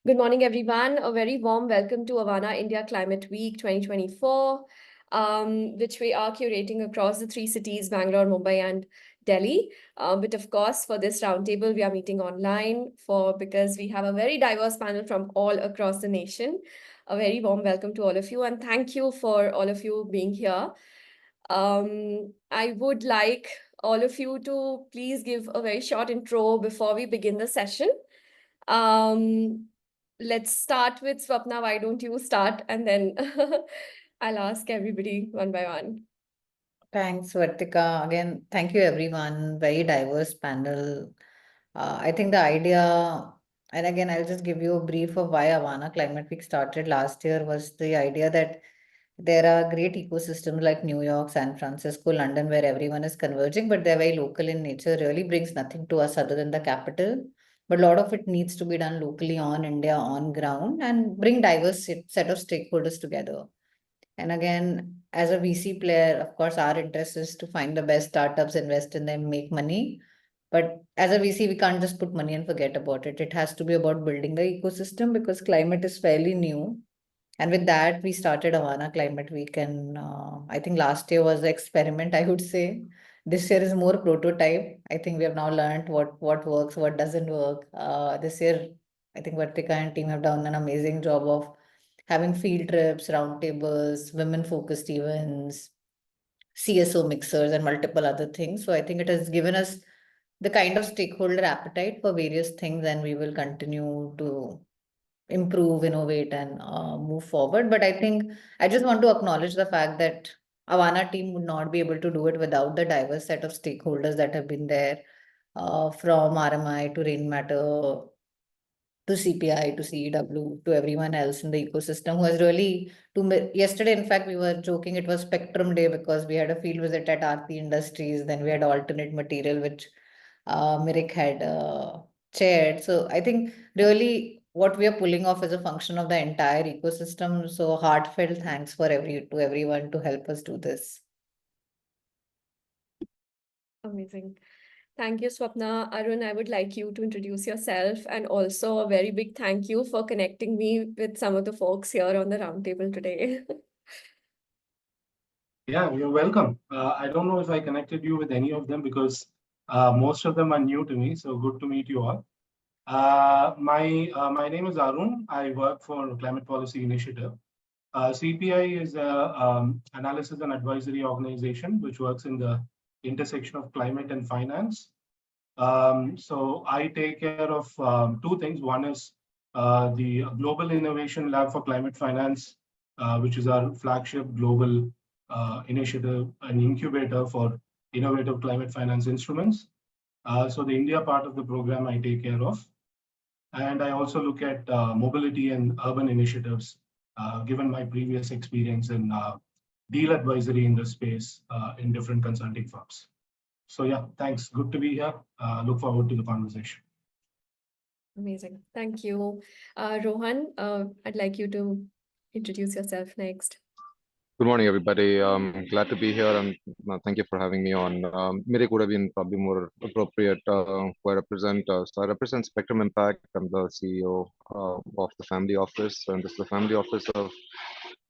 Good morning, everyone. A very warm welcome to Avaana India Climate Week 2024, which we are curating across the three cities, Bangalore, Mumbai, and Delhi. But of course, for this roundtable, we are meeting online because we have a very diverse panel from all across the nation. A very warm welcome to all of you, and thank you for all of you being here. I would like all of you to please give a very short intro before we begin the session. Let's start with Swapna. Why don't you start, and then I'll ask everybody one by one. Thanks, Vartika. Again, thank you, everyone. Very diverse panel. I think the idea, and again, I'll just give you a brief of why Avaana Climate Week started last year, was the idea that there are great ecosystems like New York, San Francisco, London, where everyone is converging, but they're very local in nature, really brings nothing to us other than the capital. But a lot of it needs to be done locally on India, on ground, and bring diverse set of stakeholders together. And again, as a VC player, of course, our interest is to find the best startups, invest in them, make money. But as a VC, we can't just put money and forget about it. It has to be about building the ecosystem because climate is fairly new. And with that, we started Avaana Climate Week. And I think last year was the experiment, I would say. This year is more prototype. I think we have now learned what works, what doesn't work. This year, I think Vartika and team have done an amazing job of having field trips, roundtables, women-focused events, CSO mixers, and multiple other things. So I think it has given us the kind of stakeholder appetite for various things, and we will continue to improve, innovate, and move forward. But I think I just want to acknowledge the fact that Avaana team would not be able to do it without the diverse set of stakeholders that have been there, from RMI to Rainmatter to CPI, to CEEW, to everyone else in the ecosystem who has really, yesterday, in fact, we were joking, it was Spectrum Day because we had a field visit at Aarti Industries, then we had alternate material, which Mirik had chaired. So I think really what we are pulling off is a function of the entire ecosystem. So heartfelt thanks to everyone to help us do this. Amazing. Thank you, Swapna. Arun, I would like you to introduce yourself, and also a very big thank you for connecting me with some of the folks here on the roundtable today. Yeah, you're welcome. I don't know if I connected you with any of them because most of them are new to me. So good to meet you all. My name is Arun. I work for Climate Policy Initiative. CPI is a analysis and advisory organization which works in the intersection of climate and finance. So I take care of two things. One is the Global Innovation Lab for Climate Finance, which is our flagship global initiative, an incubator for innovative climate finance instruments. So the India part of the program I take care of. And I also look at mobility and urban initiatives, given my previous experience in deal advisory in the space in different consulting firms. So yeah, thanks. Good to be here. Look forward to the conversation. Amazing. Thank you. Rohan, I'd like you to introduce yourself next. Good morning, everybody. Glad to be here, and thank you for having me on. Mirik would have been probably more appropriate who I represent. So I represent Spectrum Impact. I'm the CEO of the family office, and this is the family office of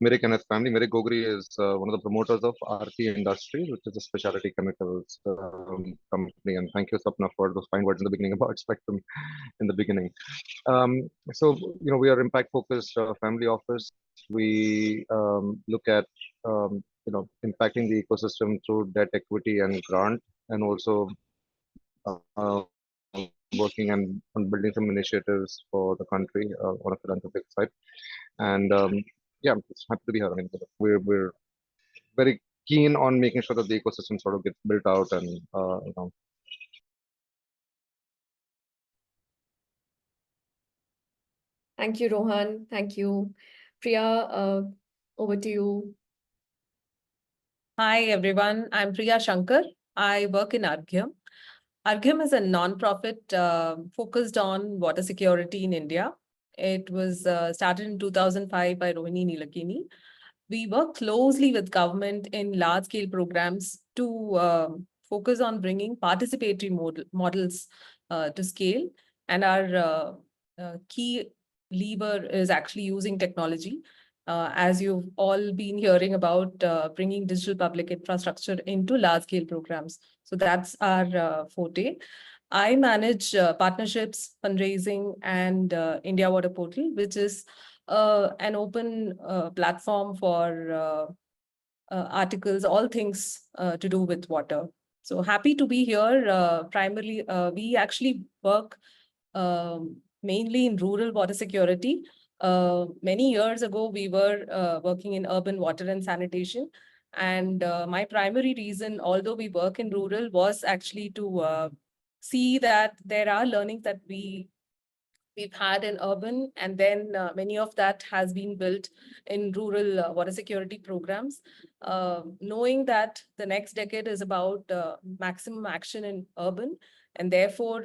Mirik and his family. Mirik Gogri is one of the promoters of Aarti Industries, which is a specialty chemicals company. And thank you, Swapna, for those fine words in the beginning about Spectrum in the beginning. So, we are impact-focused family office. We look at, impacting the ecosystem through debt, equity, and grant, and also working on building some initiatives for the country on a philanthropic side. And yeah, I'm just happy to be here. I mean, we're very keen on making sure that the ecosystem sort of gets built out and Thank you, Rohan. Thank you. Priya, over to you. Hi, everyone. I'm Priya Shankar. I work in Arghyam. Arghyam is a non-profit focused on water security in India. It was started in 2005 by Rohini Nilakini. We work closely with government in large-scale programs to focus on bringing participatory models to scale. And our key lever is actually using technology. As you've all been hearing about bringing digital public infrastructure into large-scale programs. So that's our forte. I manage partnerships, fundraising, and India Water Portal, which is an open platform for articles, all things to do with water. So happy to be here. Primarily, we actually work mainly in rural water security. Many years ago, we were working in urban water and sanitation. And my primary reason, although we work in rural, was actually to see that there are learnings that we've had in urban, and then many of that has been built in rural water security programs. Knowing that the next decade is about maximum action in urban, and therefore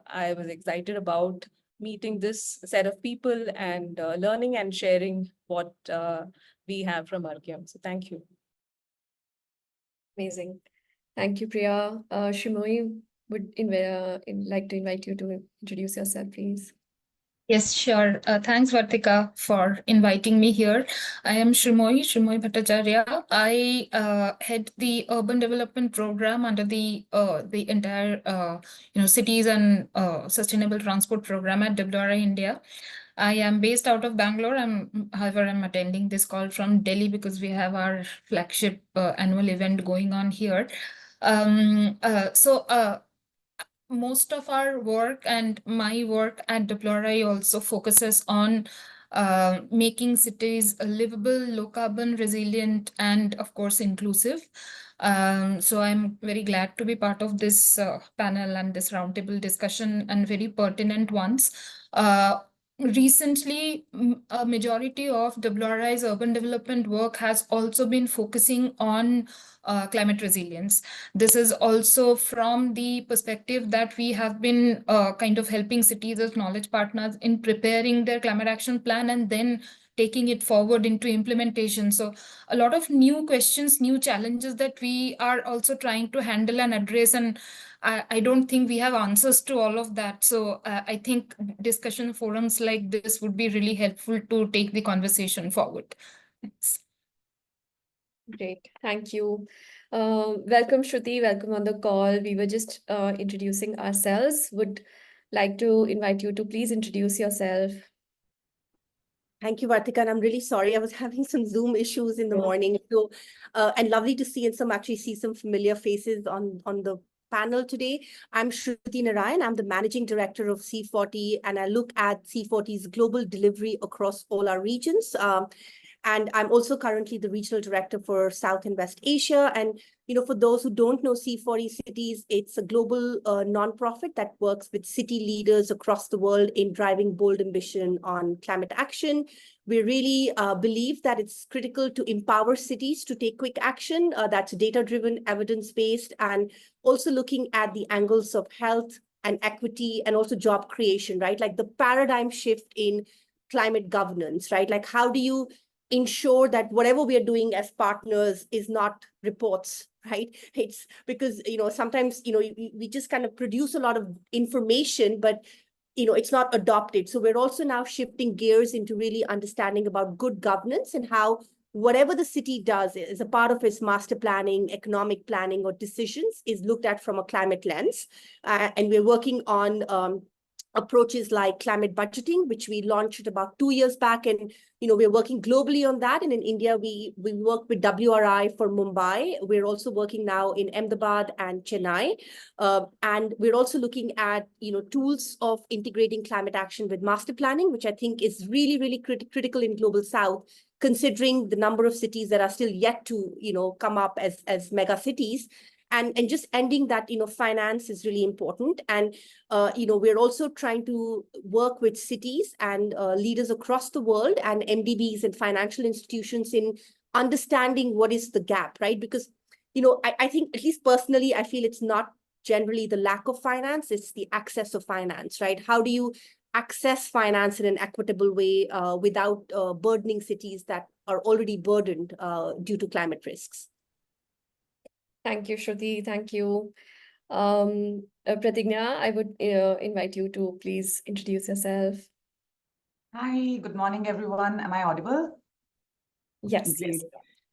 I was excited about meeting this set of people and learning and sharing what we have from Arghyam. So thank you. Amazing. Thank you, Priya. Shrimoyee would like to invite you to introduce yourself, please. Yes, sure. Thanks, Vartika, for inviting me here. I am Shrimoyee Bhattacharya. I head the urban development program under the entire cities and sustainable transport program at WRI India. I am based out of Bangalore. However, I'm attending this call from Delhi because we have our flagship annual event going on here. Most of our work and my work at WRI also focuses on making cities livable, low carbon, resilient, and of course inclusive. So I'm very glad to be part of this panel and this roundtable discussion, and very pertinent ones. Recently, a majority of WRI's urban development work has also been focusing on climate resilience. This is also from the perspective that we have been kind of helping cities as knowledge partners in preparing their climate action plan and then taking it forward into implementation. So a lot of new questions, new challenges that we are also trying to handle and address, and I don't think we have answers to all of that. So I think discussion forums like this would be really helpful to take the conversation forward. Thanks. Great, thank you. Welcome, Shruti. Welcome on the call. We were just introducing ourselves. Would like to invite you to please introduce yourself. Thank you, Vartika. And I'm really sorry. I was having some Zoom issues in the morning. So, and lovely to see and actually see some familiar faces on the panel today. I'm Shruti Narayan. I'm the Managing Director of C40, and I look at C40's global delivery across all our regions. And I'm also currently the Regional Director for South and West Asia. And, for those who don't know C40 Cities, it's a global nonprofit that works with city leaders across the world in driving bold ambition on climate action. We really believe that it's critical to empower cities to take quick action that's data-driven, evidence-based, and also looking at the angles of health and equity and also job creation, right? Like the paradigm shift in climate governance, right? Like how do you ensure that whatever we are doing as partners is not reports, right? It's because, sometimes, we just kind of produce a lot of information, but, it's not adopted. So we're also now shifting gears into really understanding about good governance and how whatever the city does is a part of its master planning, economic planning, or decisions is looked at from a climate lens. And we're working on approaches like climate budgeting, which we launched about 2 years back. And, we're working globally on that. And in India, we work with WRI for Mumbai. We're also working now in Ahmedabad and Chennai. And we're also looking at, tools of integrating climate action with master planning, which I think is really, really critical in Global South, considering the number of cities that are still yet to, come up as mega cities. And just ending that, finance is really important. And, we're also trying to work with cities and leaders across the world and MDBs and financial institutions in understanding what is the gap, right? Because, I think, at least personally, I feel it's not generally the lack of finance, it's the access of finance, right? How do you access finance in an equitable way without burdening cities that are already burdened due to climate risks? Thank you, Shruti. Thank you. Prathijna, I would invite you to please introduce yourself. Hi, good morning, everyone. Am I audible? Yes, Great. yes.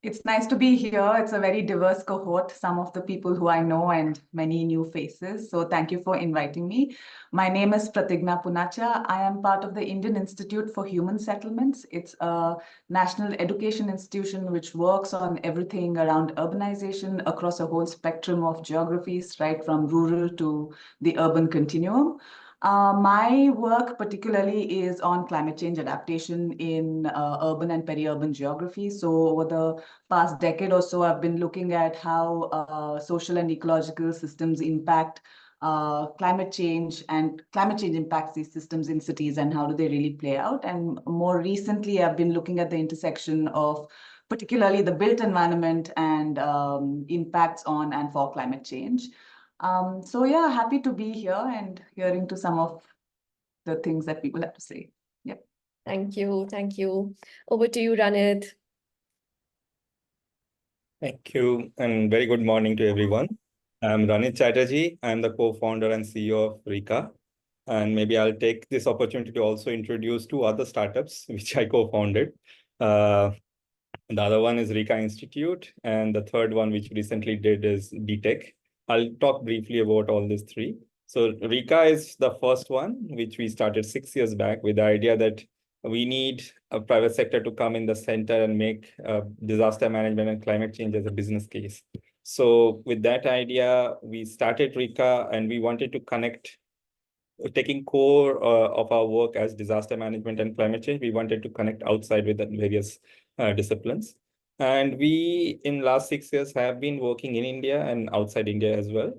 It's nice to be here. It's a very diverse cohort, some of the people who I know and many new faces. So thank you for inviting me. My name is Prathijna Poonacha. I am part of the Indian Institute for Human Settlements. It's a national education institution which works on everything around urbanization across a whole spectrum of geographies, right from rural to the urban continuum. My work particularly is on climate change adaptation in urban and peri-urban geography. So over the past decade or so, I've been looking at how social and ecological systems impact climate change, and climate change impacts these systems in cities, and how do they really play out. And more recently, I've been looking at the intersection of particularly the built environment and impacts on and for climate change. So yeah, happy to be here and hearing to some of the things that people have to say. Yep. Thank you. Thank you. Over to you, Ranit. Thank you, and very good morning to everyone. I'm Ranit Chatterjee. I'm the co-founder and CEO of RIKA. And maybe I'll take this opportunity to also introduce two other startups which I co-founded. The other one is RIKA Institute, and the third one, which recently did, is DTech. I'll talk briefly about all these three. So RIKA is the first one, which we started 6 years back with the idea that we need a private sector to come in the center and make disaster management and climate change as a business case. So with that idea, we started RIKA, and we wanted to connect, taking core of our work as disaster management and climate change. We wanted to connect outside with the various disciplines. And we, in last 6 years, have been working in India and outside India as well,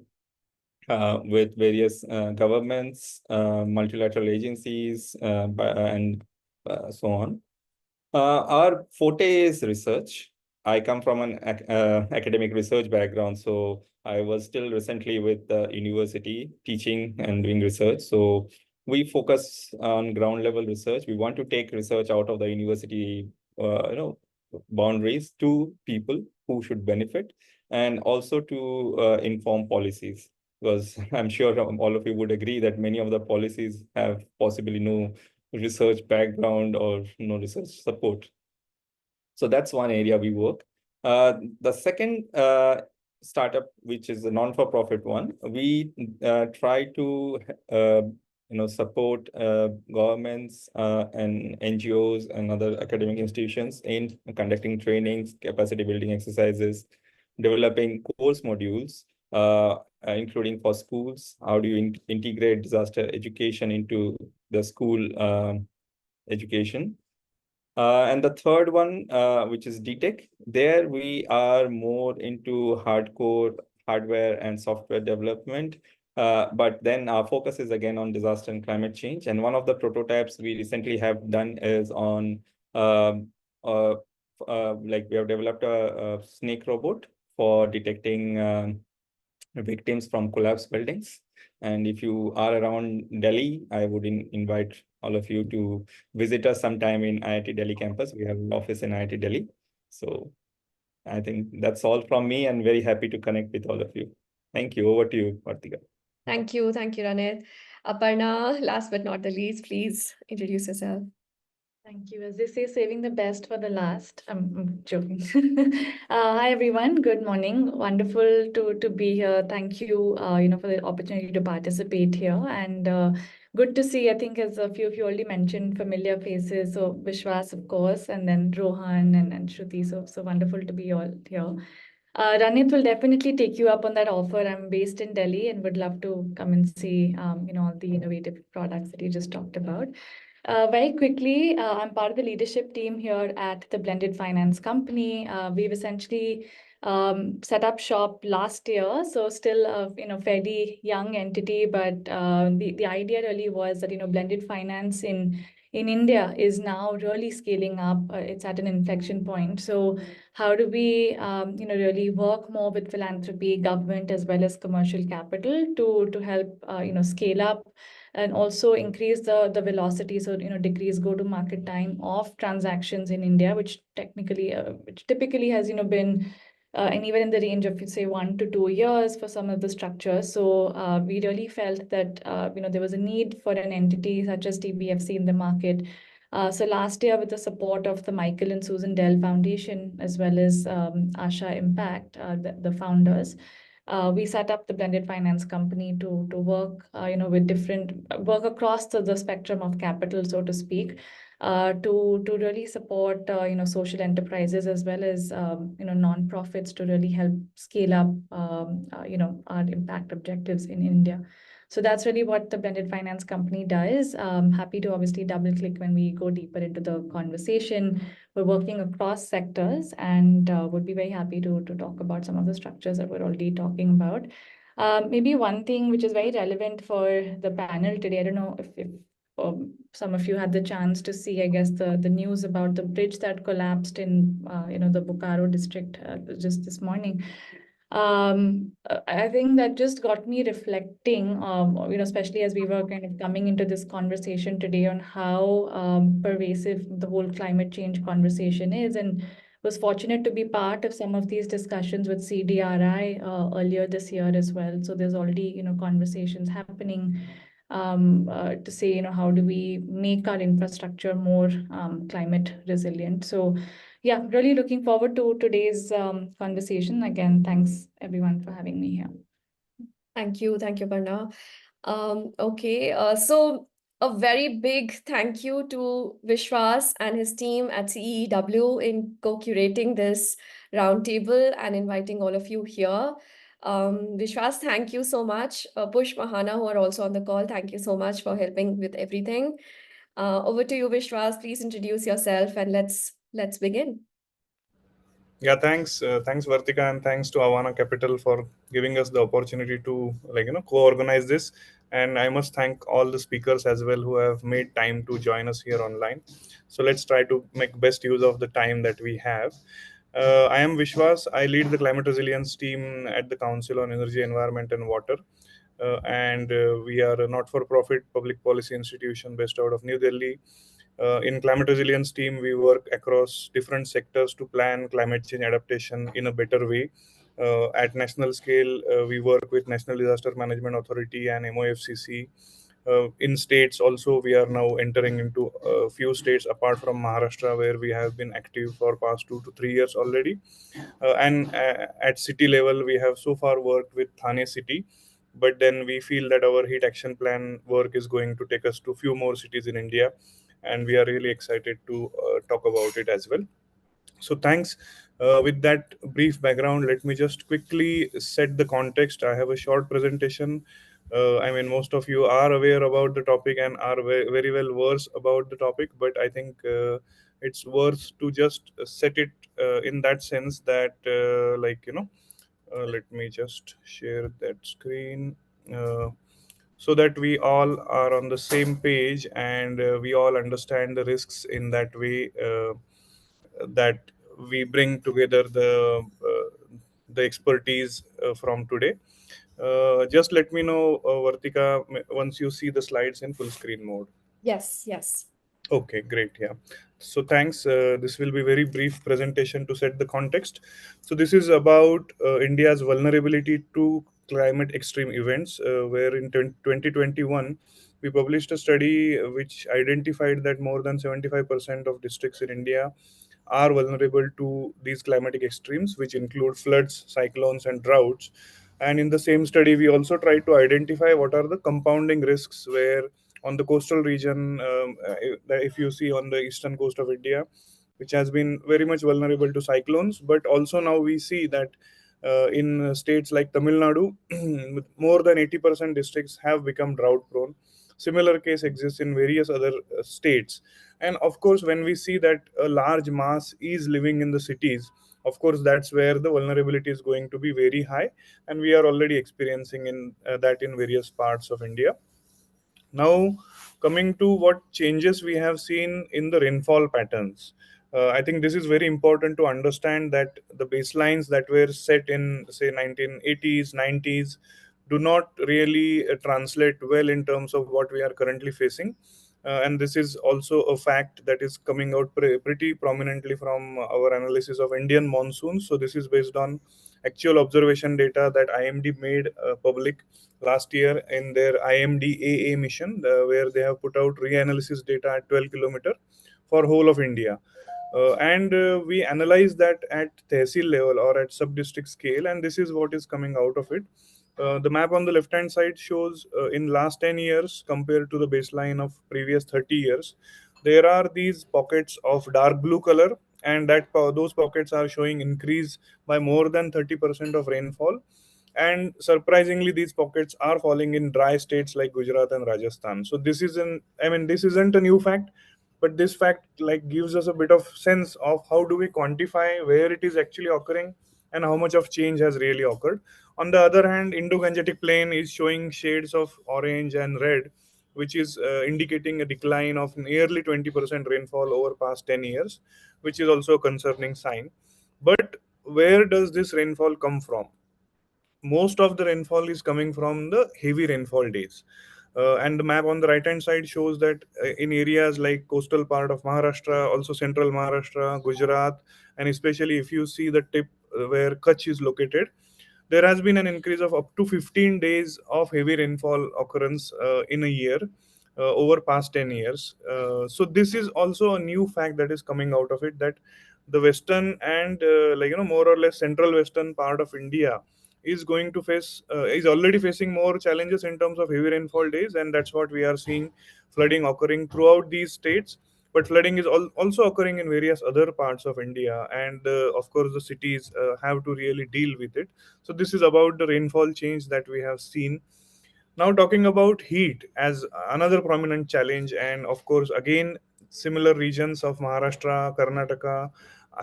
with various governments, multilateral agencies, and so on. Our forte is research. I come from an academic research background, so I was still recently with the university teaching and doing research. So we focus on ground level research. We want to take research out of the university, boundaries to people who should benefit, and also to inform policies. Because I'm sure all of you would agree that many of the policies have possibly no research background or no research support. So that's one area we work. The second startup, which is a non-for-profit one, we try to support governments and NGOs and other academic institutions in conducting trainings, capacity building exercises, developing course modules, including for schools. How do you integrate disaster education into the school education? And the third one, which is DTech, there we are more into hardcore hardware and software development. But then our focus is again on disaster and climate change. And one of the prototypes we recently have done is on, like we have developed a snake robot for detecting victims from collapsed buildings. And if you are around Delhi, I would invite all of you to visit us sometime in IIT Delhi campus. We have an office in IIT Delhi. So I think that's all from me, and very happy to connect with all of you. Thank you. Over to you, Kartika. Thank you. Thank you, Ranit. Aparna, last but not the least, please introduce yourself. Thank you. As they say, saving the best for the last. I'm joking. Hi, everyone. Good morning. Wonderful to be here. Thank you, for the opportunity to participate here. And good to see, I think, as a few of you already mentioned, familiar faces. So Vishwas, of course, and then Rohan and Shruti. So wonderful to be all here. Ranit will definitely take you up on that offer. I'm based in Delhi and would love to come and see, all the innovative products that you just talked about. Very quickly, I'm part of the leadership team here at the Blended Finance Company. We've essentially set up shop last year, so still a fairly young entity, but the idea really was that blended finance in India is now really scaling up. It's at an inflection point. So how do we really work more with philanthropy, government, as well as commercial capital to help scale up and also increase the velocity, so decrease go-to-market time of transactions in India, which typically has been and even in the range of say 1 to 2 years for some of the structures. So we really felt that there was a need for an entity such as TBFC in the market So last year, with the support of the Michael and Susan Dell Foundation, as well as Asha Impact, the founders, we set up the blended finance company to work, with different work across the spectrum of capital, so to speak, to really support social enterprises as well as non-profits to really help scale up our impact objectives in India. So that's really what the blended finance company does. Happy to obviously double click when we go deeper into the conversation. We're working across sectors and would be very happy to talk about some of the structures that we're already talking about. Maybe one thing which is very relevant for the panel today, I don't know if some of you had the chance to see, I guess, the news about the bridge that collapsed in the Bokaro district just this morning. I think that just got me reflecting, especially as we were kind of coming into this conversation today on how pervasive the whole climate change conversation is, and was fortunate to be part of some of these discussions with CDRI earlier this year as well. So there's already, conversations happening to say, how do we make our infrastructure more climate resilient? So yeah, really looking forward to today's conversation. Again, thanks everyone for having me here. Thank you, Aparna. Okay, so a very big thank you to Vishwas and his team at CEEW in co-curating this roundtable and inviting all of you here. Vishwas, thank you so much. Push, Mahana, who are also on the call, thank you so much for helping with everything. Over to you, Vishwas. Please introduce yourself and let's begin. Yeah, thanks, Vartika, and thanks to Avaana Capital for giving us the opportunity to co-organize this. And I must thank all the speakers as well who have made time to join us here online. So let's try to make best use of the time that we have. I am Vishwas. I lead the climate resilience team at the Council on Energy, Environment and Water. We are a not-for-profit public policy institution based out of New Delhi. In climate resilience team, we work across different sectors to plan climate change adaptation in a better way. At national scale, we work with National Disaster Management Authority and MOFCC. In states also, we are now entering into a few states apart from Maharashtra, where we have been active for past 2 to 3 years already. At city level, we have so far worked with Thane city, but then we feel that our heat action plan work is going to take us to few more cities in India, and we are really excited to talk about it as well. So thanks. With that brief background, let me just quickly set the context. I have a short presentation. I mean, most of you are aware about the topic and are very well versed about the topic, but I think it's worth to just set it in that sense that, let me just share that screen. So that we all are on the same page and we all understand the risks in that way, that we bring together the expertise from today. Just let me know, Vartika, once you see the slides in full screen mode. Yes. Okay, great. Yeah. So thanks. This will be very brief presentation to set the context. So this is about India's vulnerability to climate extreme events, where in 2021, we published a study which identified that more than 75% of districts in India are vulnerable to these climatic extremes, which include floods, cyclones, and droughts. And in the same study, we also tried to identify what are the compounding risks where on the coastal region, if you see on the eastern coast of India, which has been very much vulnerable to cyclones, but also now we see that in states like Tamil Nadu, more than 80% districts have become drought prone. Similar case exists in various other states. And of course, when we see that a large mass is living in the cities, of course, that's where the vulnerability is going to be very high. And we are already experiencing that in various parts of India. Now, coming to what changes we have seen in the rainfall patterns. I think this is very important to understand that the baselines that were set in, say, 1980s, 90s do not really translate well in terms of what we are currently facing. And this is also a fact that is coming out pretty prominently from our analysis of Indian monsoons. So this is based on actual observation data that IMD made public last year in their IMD AA mission, where they have put out reanalysis data at 12 kilometer. for whole of India. And we analyze that at tehsil level or at sub-district scale, and this is what is coming out of it. The map on the left-hand side shows in last 10 years compared to the baseline of previous 30 years, there are these pockets of dark blue color, and those pockets are showing increase by more than 30% of rainfall. And surprisingly, these pockets are falling in dry states like Gujarat and Rajasthan. So this isn't a new fact, but this fact like gives us a bit of sense of how do we quantify where it is actually occurring and how much of change has really occurred. On the other hand, Indo-Gangetic Plain is showing shades of orange and red, which is indicating a decline of nearly 20% rainfall over past 10 years, which is also a concerning sign. But where does this rainfall come from? Most of the rainfall is coming from the heavy rainfall days. And the map on the right hand side shows that in areas like coastal part of Maharashtra, also central Maharashtra, Gujarat, and especially if you see the tip where Kutch is located, there has been an increase of up to 15 days of heavy rainfall occurrence in a year over past 10 years. So this is also a new fact that is coming out of it, that the western and more or less central western part of India is going to face is already facing more challenges in terms of heavy rainfall days, and that's what we are seeing, flooding occurring throughout these states. But flooding is also occurring in various other parts of India, and of course the cities have to really deal with it. So this is about the rainfall change that we have seen. Now talking about heat as another prominent challenge, and of course again similar regions of Maharashtra, Karnataka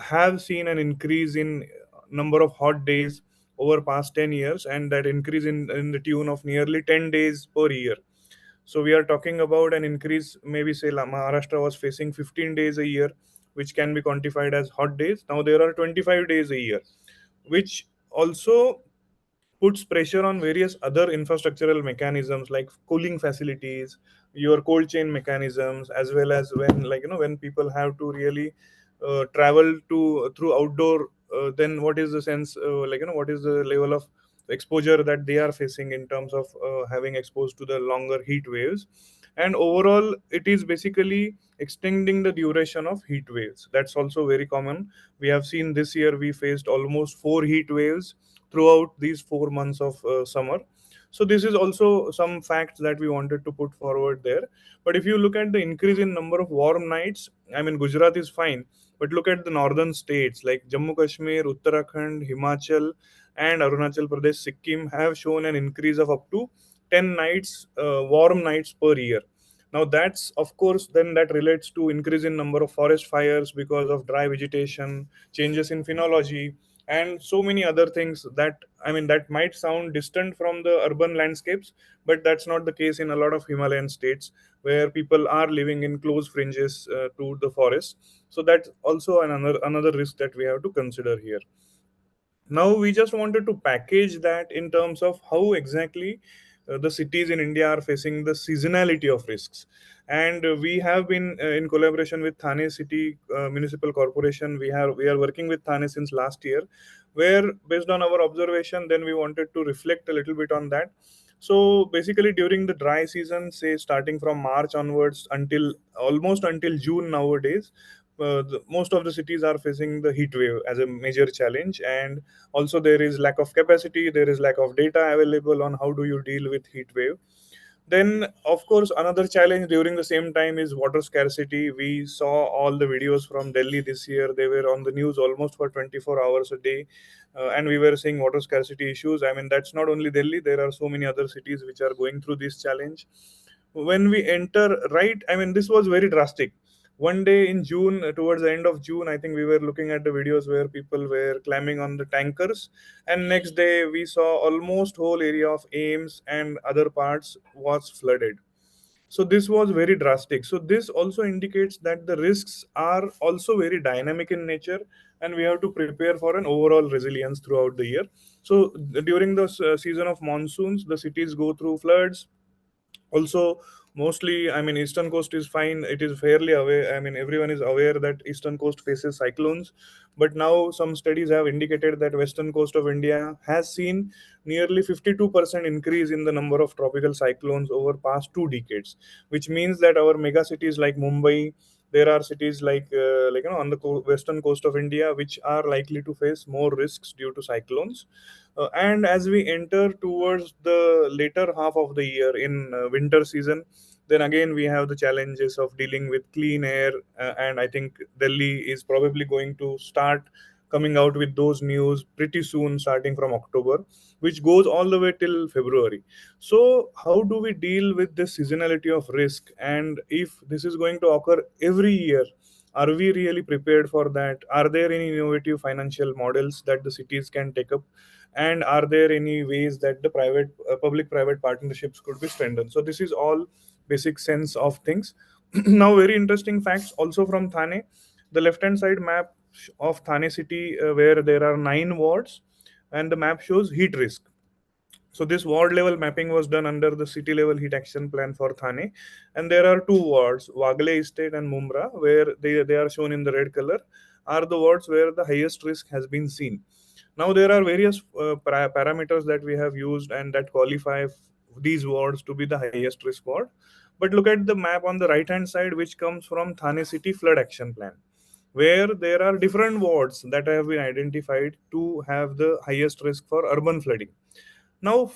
have seen an increase in number of hot days over past 10 years, and that increase in the tune of nearly 10 days per year. So we are talking about an increase, maybe say Maharashtra was facing 15 days a year, which can be quantified as hot days. Now there are 25 days a year, which also puts pressure on various other infrastructural mechanisms like cooling facilities, your cold chain mechanisms, as well as when people have to really travel to through outdoor, then what is the sense what is the level of exposure that they are facing in terms of having exposed to the longer heat waves. And overall it is basically extending the duration of heat waves. That's also very common. We have seen this year we faced almost 4 heat waves throughout these 4 months of summer. So this is also some facts that we wanted to put forward there. But if you look at the increase in number of warm nights, I mean Gujarat is fine, but look at the northern states like Jammu Kashmir, Uttarakhand, Himachal, and Arunachal Pradesh, Sikkim have shown an increase of up to 10 nights, warm nights per year. Now that's of course then that relates to increase in number of forest fires because of dry vegetation, changes in phenology, and so many other things that that might sound distant from the urban landscapes, but that's not the case in a lot of Himalayan states where people are living in close fringes to the forest. So that's also another risk that we have to consider here. Now we just wanted to package that in terms of how exactly the cities in India are facing the seasonality of risks. And we have been in collaboration with Thane City Municipal Corporation. We are working with Thane since last year, where based on our observation, then we wanted to reflect a little bit on that. So basically during the dry season, say starting from March onwards until almost until June nowadays, most of the cities are facing the heat wave as a major challenge. And also there is lack of capacity, there is lack of data available on how do you deal with heat wave. Then of course another challenge during the same time is water scarcity. We saw all the videos from Delhi this year. They were on the news almost for 24 hours a day, and we were seeing water scarcity issues. That's not only Delhi, there are so many other cities which are going through this challenge. When we enter, right, this was very drastic. One day in June, towards the end of June, I think we were looking at the videos where people were climbing on the tankers, and next day we saw almost whole area of Ames and other parts was flooded. So this was very drastic. So this also indicates that the risks are also very dynamic in nature, and we have to prepare for an overall resilience throughout the year. So during the season of monsoons, the cities go through floods. Also mostly eastern coast is fine, it is fairly aware, everyone is aware that eastern coast faces cyclones. But now some studies have indicated that western coast of India has seen nearly 52% increase in the number of tropical cyclones over past 2 decades, which means that our mega cities like Mumbai, there are cities like on the western coast of India which are likely to face more risks due to cyclones. And as we enter towards the later half of the year in winter season, then again we have the challenges of dealing with clean air, and I think Delhi is probably going to start coming out with those news pretty soon, starting from October, which goes all the way till February. So how do we deal with this seasonality of risk? And if this is going to occur every year, are we really prepared for that? Are there any innovative financial models that the cities can take up? And are there any ways that the public private partnerships could be strengthened? So this is all basic sense of things. Now, very interesting facts also from Thane. The left hand side map of Thane city, where there are 9 wards, and the map shows heat risk. So this ward level mapping was done under the city level heat action plan for Thane, and there are 2 wards, Wagle Estate and Mumra, where they are shown in the red color, are the wards where the highest risk has been seen. Now there are various parameters that we have used and that qualify these wards to be the highest risk ward. But look at the map on the right hand side, which comes from Thane City Flood Action Plan, where there are different wards that have been identified to have the highest risk for urban flooding. Now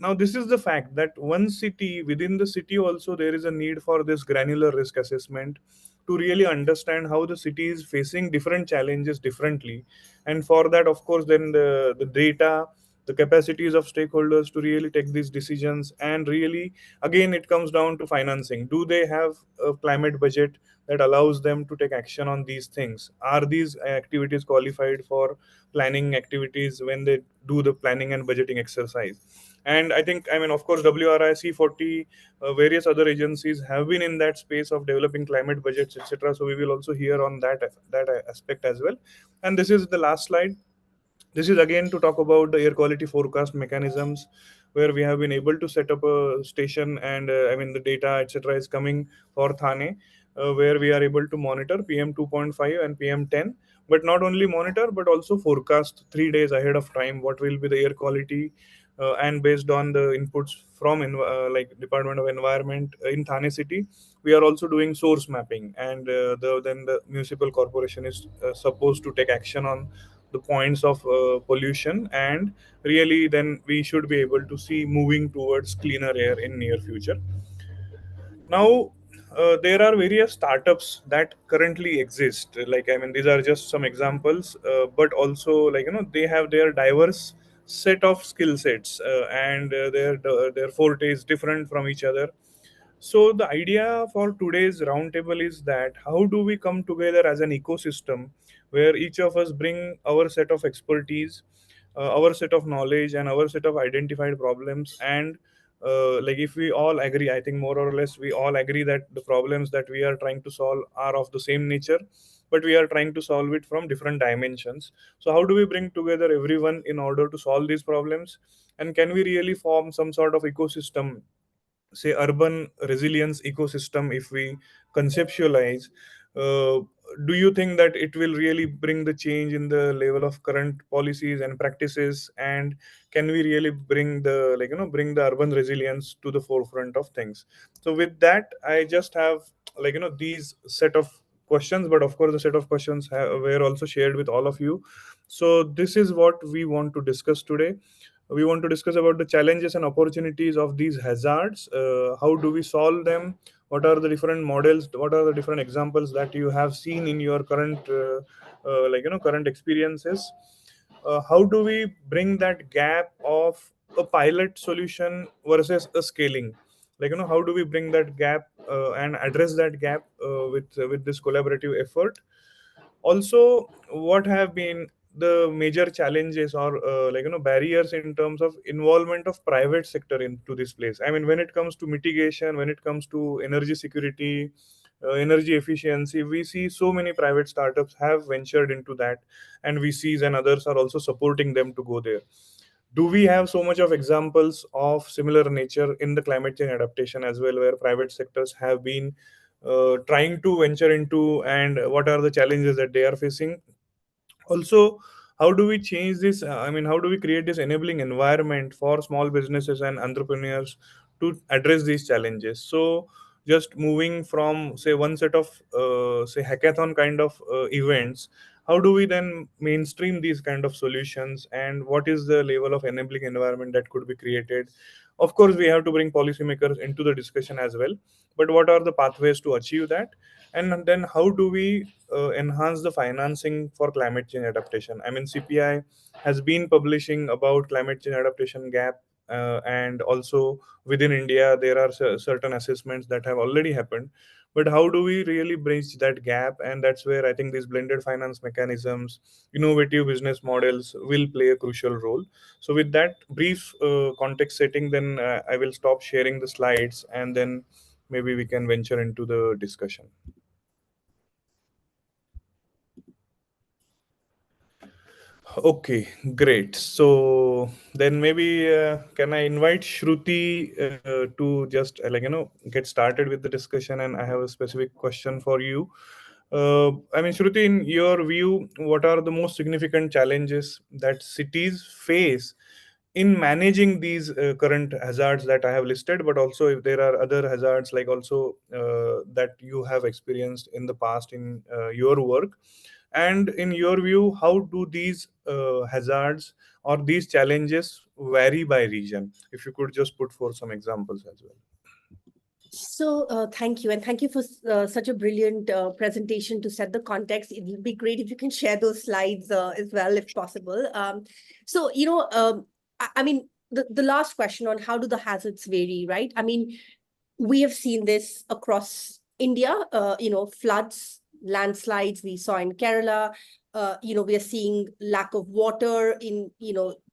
now this is the fact that one city, within the city also, there is a need for this granular risk assessment to really understand how the city is facing different challenges differently. And for that, of course, then the data, the capacities of stakeholders to really take these decisions, and really again it comes down to financing. Do they have a climate budget that allows them to take action on these things? Are these activities qualified for planning activities when they do the planning and budgeting exercise? And I think, of course, WRI, 40, various other agencies have been in that space of developing climate budgets, etc. So we will also hear on that aspect as well. And this is the last slide. This is again to talk about the air quality forecast mechanisms, where we have been able to set up a station, and the data, etc., is coming for Thane, where we are able to monitor PM 2.5 and PM 10, but not only monitor but also forecast 3 days ahead of time what will be the air quality, and based on the inputs from like Department of Environment in Thane city, we are also doing source mapping, and then the municipal corporation is supposed to take action on the points of pollution, and really then we should be able to see moving towards cleaner air in near future. Now there are various startups that currently exist, like these are just some examples, but also, like, they have their diverse set of skill sets, and their forte is different from each other. So the idea for today's roundtable is that how do we come together as an ecosystem where each of us bring our set of expertise, our set of knowledge, and our set of identified problems. And like, if we all agree, I think more or less we all agree that the problems that we are trying to solve are of the same nature, but we are trying to solve it from different dimensions. So how do we bring together everyone in order to solve these problems? And can we really form some sort of ecosystem, say urban resilience ecosystem, if we conceptualize? uh, do you think that it will really bring the change in the level of current policies and practices? And can we really bring the, bring the urban resilience to the forefront of things? So with that, I just have, these set of questions, but of course the set of questions were also shared with all of you. So this is what we want to discuss today. We want to discuss about the challenges and opportunities of these hazards. How do we solve them? What are the different models? What are the different examples that you have seen in your current current experiences? How do we bring that gap of a pilot solution versus a scaling? How do we bring that gap and address that gap with this collaborative effort? Also, what have been the major challenges or barriers in terms of involvement of private sector into this place? When it comes to mitigation, when it comes to energy security, energy efficiency, we see so many private startups have ventured into that, and VCs and others are also supporting them to go there. Do we have so much of examples of similar nature in the climate change adaptation as well, where private sectors have been trying to venture into, and what are the challenges that they are facing? Also, how do we change this? How do we create this enabling environment for small businesses and entrepreneurs to address these challenges? So just moving from say one set of say hackathon kind of events, how do we then mainstream these kind of solutions, and what is the level of enabling environment that could be created? Of course, we have to bring policymakers into the discussion as well, but what are the pathways to achieve that? And then how do we enhance the financing for climate change adaptation? I mean, CPI has been publishing about climate change adaptation gap, and also within India, there are certain assessments that have already happened. But how do we really bridge that gap? And that's where I think these blended finance mechanisms, innovative business models will play a crucial role. So with that brief context setting, then I will stop sharing the slides, and then maybe we can venture into the discussion. Okay, great. So then maybe can I invite Shruti to just get started with the discussion? And I have a specific question for you. I mean, Shruti, in your view, what are the most significant challenges that cities face in managing these current hazards that I have listed, but also if there are other hazards like also that you have experienced in the past in your work? And in your view, how do these hazards or these challenges vary by region? If you could just put forth some examples as well. So thank you. And thank you for such a brilliant presentation to set the context. It would be great if you can share those slides as well, if possible. So, I mean, the last question on how do the hazards vary, right? I mean, we have seen this across India, floods, landslides we saw in Kerala. We are seeing lack of water in,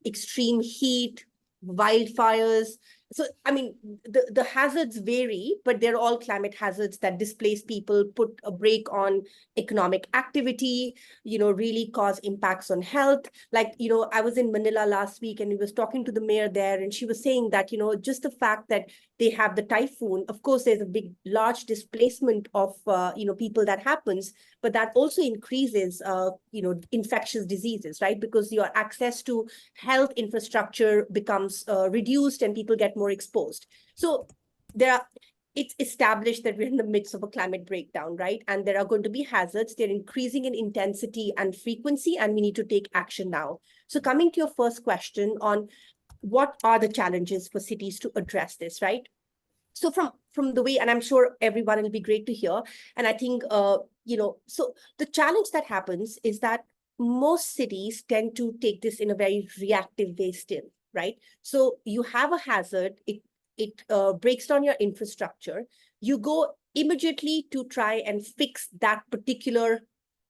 extreme heat, wildfires. So, I mean, the hazards vary, but they're all climate hazards that displace people, put a brake on economic activity, really cause impacts on health. Like, I was in Manila last week and we was talking to the mayor there, and she was saying that, just the fact that they have the typhoon, of course, there's a large displacement of, people that happens, but that also increases, infectious diseases, right? Because your access to health infrastructure becomes reduced and people get more exposed. So it's established that we're in the midst of a climate breakdown, right? And there are going to be hazards. They're increasing in intensity and frequency, and we need to take action now. So coming to your first question on what are the challenges for cities to address this, right? So from the way, and I'm sure everyone will be great to hear. And I think, so the challenge that happens is that most cities tend to take this in a very reactive way still, right? So you have a hazard, it breaks down your infrastructure. You go immediately to try and fix that particular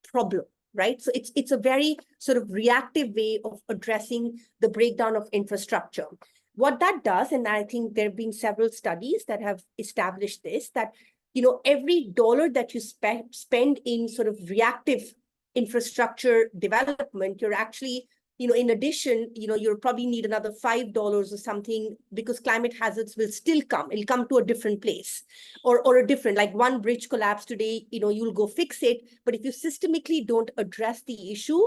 problem, right? So it's a very sort of reactive way of addressing the breakdown of infrastructure. What that does, and I think there have been several studies that have established this, that, every dollar that you spend in sort of reactive infrastructure development, you're actually, in addition, you'll probably need another $5 or something, because climate hazards will still come. It'll come to a different place or a different, like one bridge collapse today, you'll go fix it. But if you systemically don't address the issue,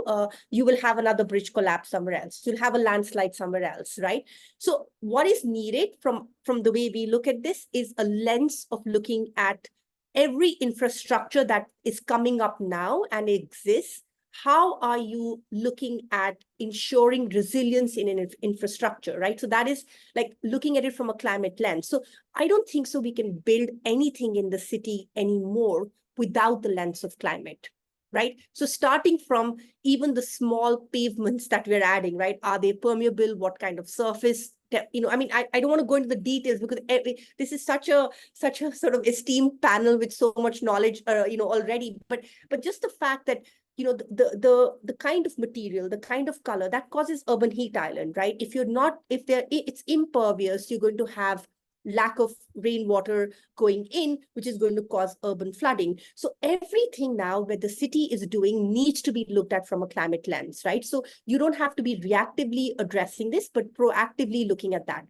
you will have another bridge collapse somewhere else. You'll have a landslide somewhere else, right? So what is needed from the way we look at this is a lens of looking at every infrastructure that is coming up now and exists. How are you looking at ensuring resilience in an infrastructure, right? So that is like looking at it from a climate lens. So I don't think so we can build anything in the city anymore without the lens of climate, right? So starting from even the small pavements that we're adding, right? Are they permeable? What kind of surface? I mean, I don't want to go into the details because this is such a sort of esteemed panel with so much knowledge, already. But just the fact that, the kind of material, the kind of color that causes urban heat island, right? If it's impervious, you're going to have lack of rainwater going in, which is going to cause urban flooding. So everything now where the city is doing needs to be looked at from a climate lens, right? So you don't have to be reactively addressing this, but proactively looking at that.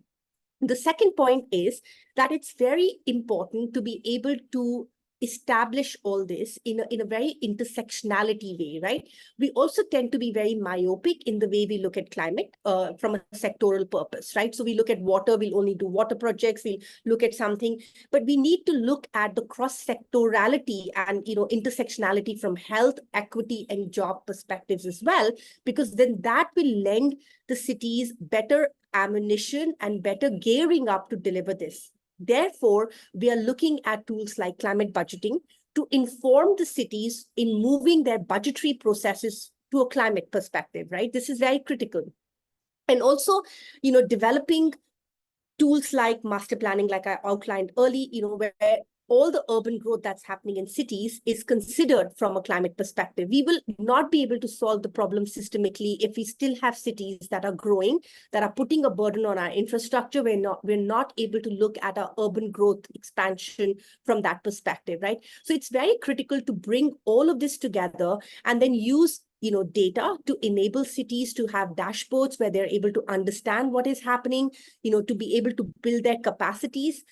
The second point is that it's very important to be able to establish all this in a very intersectionality way, right? We also tend to be very myopic in the way we look at climate from a sectoral purpose, right? So we look at water, we'll only do water projects, we'll look at something, but we need to look at the cross-sectorality and intersectionality from health, equity, and job perspectives as well, because then that will lend the cities better ammunition and better gearing up to deliver this. Therefore, we are looking at tools like climate budgeting to inform the cities in moving their budgetary processes to a climate perspective, right? This is very critical. And also, developing tools like master planning, like I outlined early, where all the urban growth that's happening in cities is considered from a climate perspective. We will not be able to solve the problem systemically if we still have cities that are growing, that are putting a burden on our infrastructure. We're not able to look at our urban growth expansion from that perspective, right? So it's very critical to bring all of this together and then use data to enable cities to have dashboards where they're able to understand what is happening, to be able to build their capacities,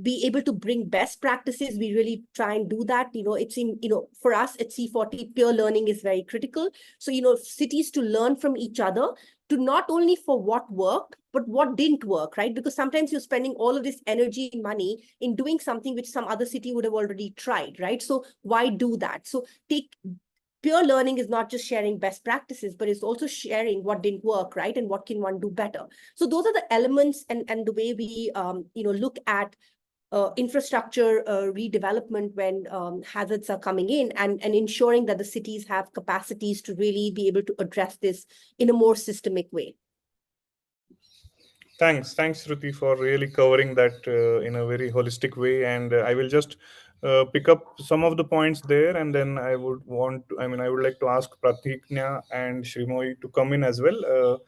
be able to bring best practices. We really try and do that. It's in, for us at C40, peer learning is very critical. So, cities to learn from each other, to not only for what worked, but what didn't work, right? Because sometimes you're spending all of this energy and money in doing something which some other city would have already tried, right? So why do that? So peer learning is not just sharing best practices, but it's also sharing what didn't work, right? And what can one do better? So those are the elements and the way we, look at infrastructure redevelopment when hazards are coming in, and ensuring that the cities have capacities to really be able to address this in a more systemic way. Thanks, Shruti, for really covering that in a very holistic way. And I will just pick up some of the points there, and then I would like to ask Prathijna and Shrimoyee to come in as well.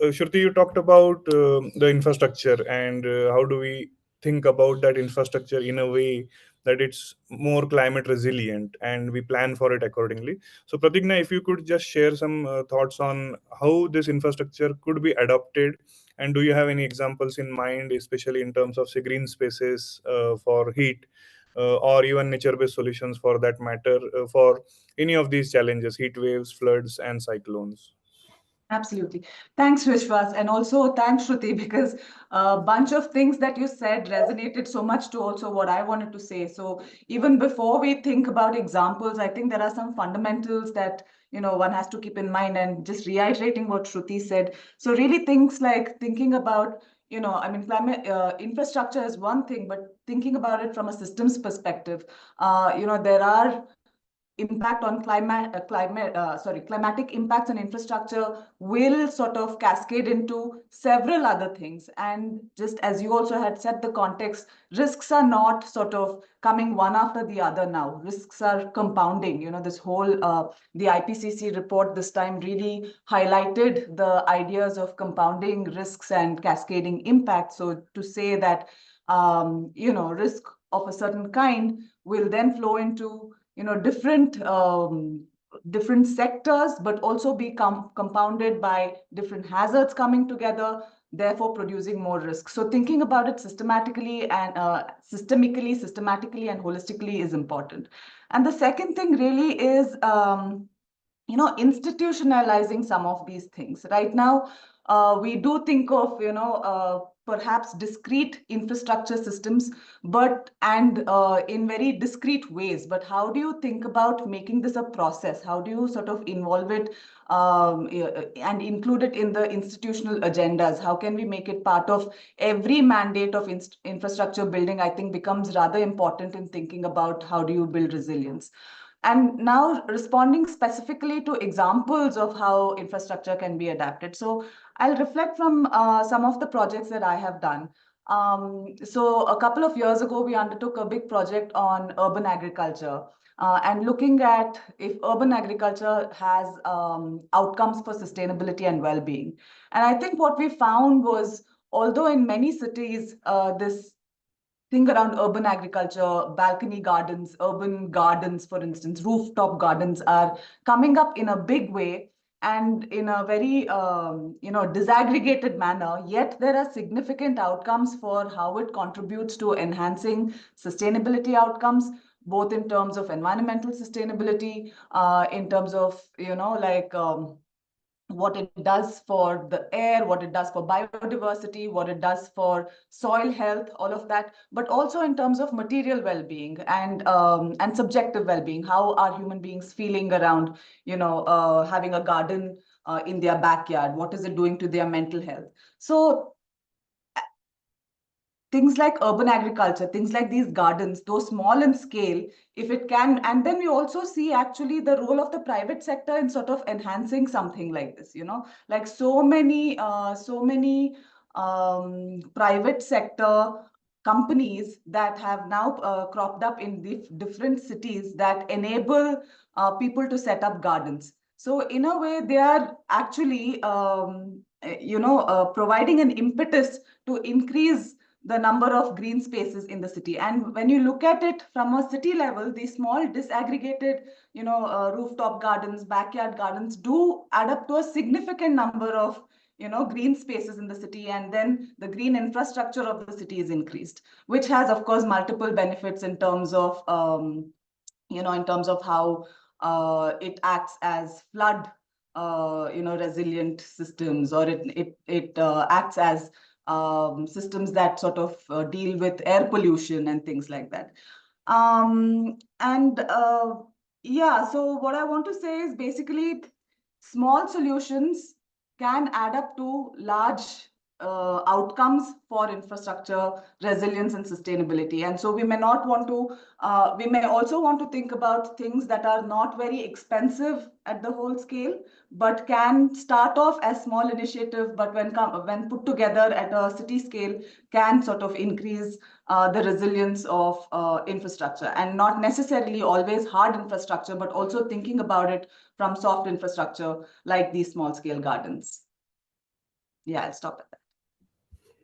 Shruti, you talked about the infrastructure and how do we think about that infrastructure in a way that it's more climate resilient and we plan for it accordingly. So Prathijna, if you could just share some thoughts on how this infrastructure could be adopted, and do you have any examples in mind, especially in terms of, say, green spaces for heat, or even nature-based solutions for that matter, for any of these challenges, heat waves, floods, and cyclones? Absolutely. Thanks, Vishwas. And also thanks, Shruti, because a bunch of things that you said resonated so much to also what I wanted to say. So even before we think about examples, I think there are some fundamentals that one has to keep in mind, and just reiterating what Shruti said. So really things like thinking about, climate infrastructure is one thing, but thinking about it from a systems perspective, there are impact on climatic impacts on infrastructure will sort of cascade into several other things. And just as you also had set the context, risks are not sort of coming one after the other now. Risks are compounding. This whole, the IPCC report this time really highlighted the ideas of compounding risks and cascading impact. So to say that, risk of a certain kind will then flow into different sectors, but also be compounded by different hazards coming together, therefore producing more risk. So thinking about it systematically and systematically and holistically is important. And the second thing really is, institutionalizing some of these things. Right now, we do think of, perhaps discrete infrastructure systems, and in very discrete ways. But how do you think about making this a process? How do you sort of involve it and include it in the institutional agendas? How can we make it part of every mandate of infrastructure building? I think becomes rather important in thinking about how do you build resilience. And now responding specifically to examples of how infrastructure can be adapted. So I'll reflect from some of the projects that I have done. So a couple of years ago, we undertook a big project on urban agriculture and looking at if urban agriculture has outcomes for sustainability and well-being. And I think what we found was, although in many cities, this thing around urban agriculture, balcony gardens, urban gardens, for instance, rooftop gardens are coming up in a big way. and in a very disaggregated manner, yet there are significant outcomes for how it contributes to enhancing sustainability outcomes, both in terms of environmental sustainability, in terms of what it does for the air, what it does for biodiversity, what it does for soil health, all of that, but also in terms of material well-being and subjective well-being. How are human beings feeling around, having a garden in their backyard? What is it doing to their mental health? So things like urban agriculture, things like these gardens, though small in scale, if it can, and then we also see actually the role of the private sector in sort of enhancing something like this, like so many private sector companies that have now cropped up in different cities that enable people to set up gardens. So in a way, they are actually, providing an impetus to increase the number of green spaces in the city. And when you look at it from a city level, these small disaggregated, rooftop gardens, backyard gardens do add up to a significant number of, green spaces in the city. And then the green infrastructure of the city is increased, which has, of course, multiple benefits in terms of, in terms of how it acts as flood, resilient systems, or it acts as systems that sort of deal with air pollution and things like that. Yeah, so what I want to say is basically small solutions can add up to large outcomes for infrastructure, resilience, and sustainability. And so we may not want to, we may also want to think about things that are not very expensive at the whole scale, but can start off as small initiative, but when put together at a city scale, can sort of increase the resilience of infrastructure, and not necessarily always hard infrastructure, but also thinking about it from soft infrastructure like these small scale gardens. Yeah, I'll stop at that.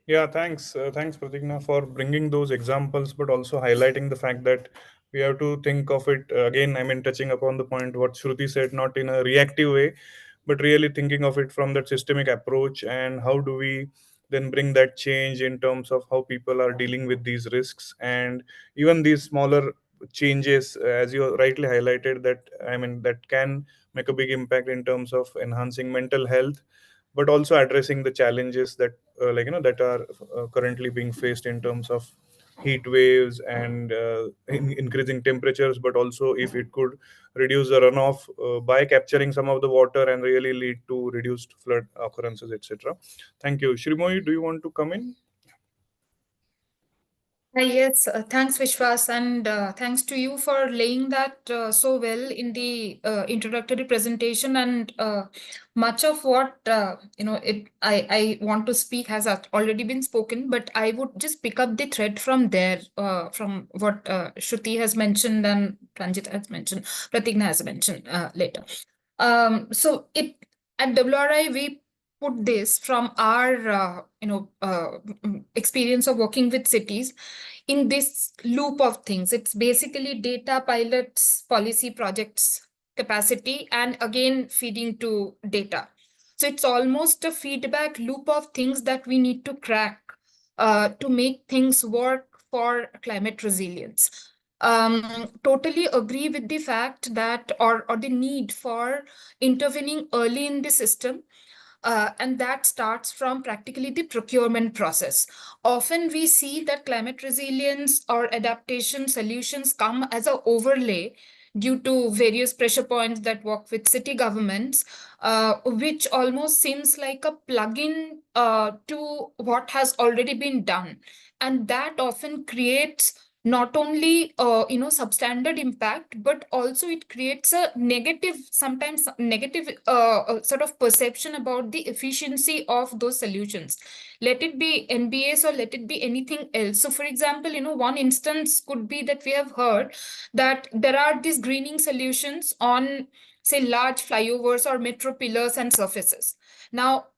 Yeah, thanks. Thanks, Prathijna, for bringing those examples, but also highlighting the fact that we have to think of it again. I mean, touching upon the point what Shruti said, not in a reactive way, but really thinking of it from that systemic approach, and how do we then bring that change in terms of how people are dealing with these risks, and even these smaller changes, as you rightly highlighted, that I mean that can make a big impact in terms of enhancing mental health, but also addressing the challenges that that are currently being faced in terms of heat waves and increasing temperatures, but also if it could reduce the runoff by capturing some of the water and really lead to reduced flood occurrences, etc. Thank you. Shrimoyee, do you want to come in? Yes, thanks, Vishwas, and thanks to you for laying that so well in the introductory presentation. And much of what I want to speak has already been spoken, but I would just pick up the thread from there, from what Shruti has mentioned and Pranjit has mentioned, Prathijna has mentioned later. So at WRI, we put this from our experience of working with cities in this loop of things. It's basically data, pilots, policy, projects, capacity, and again feeding to data. So it's almost a feedback loop of things that we need to crack to make things work for climate resilience. Totally agree with the fact that, or the need for intervening early in the system. And that starts from practically the procurement process. Often we see that climate resilience or adaptation solutions come as an overlay due to various pressure points that work with city governments, which almost seems like a plug-in to what has already been done. And that often creates not only substandard impact, but also it creates a negative, sometimes negative sort of perception about the efficiency of those solutions. Let it be NBS or let it be anything else. So for example, one instance could be that we have heard that there are these greening solutions on, say, large flyovers or metro pillars and surfaces. Now,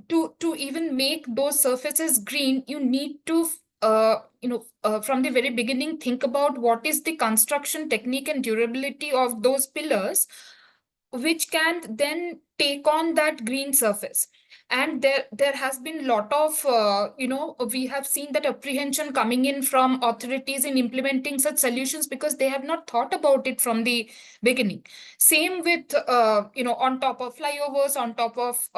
to even make those surfaces green, you need to from the very beginning, think about what is the construction technique and durability of those pillars, which can then take on that green surface. And there has been a lot of, we have seen that apprehension coming in from authorities in implementing such solutions because they have not thought about it from the beginning. Same with, on top of flyovers, on top of,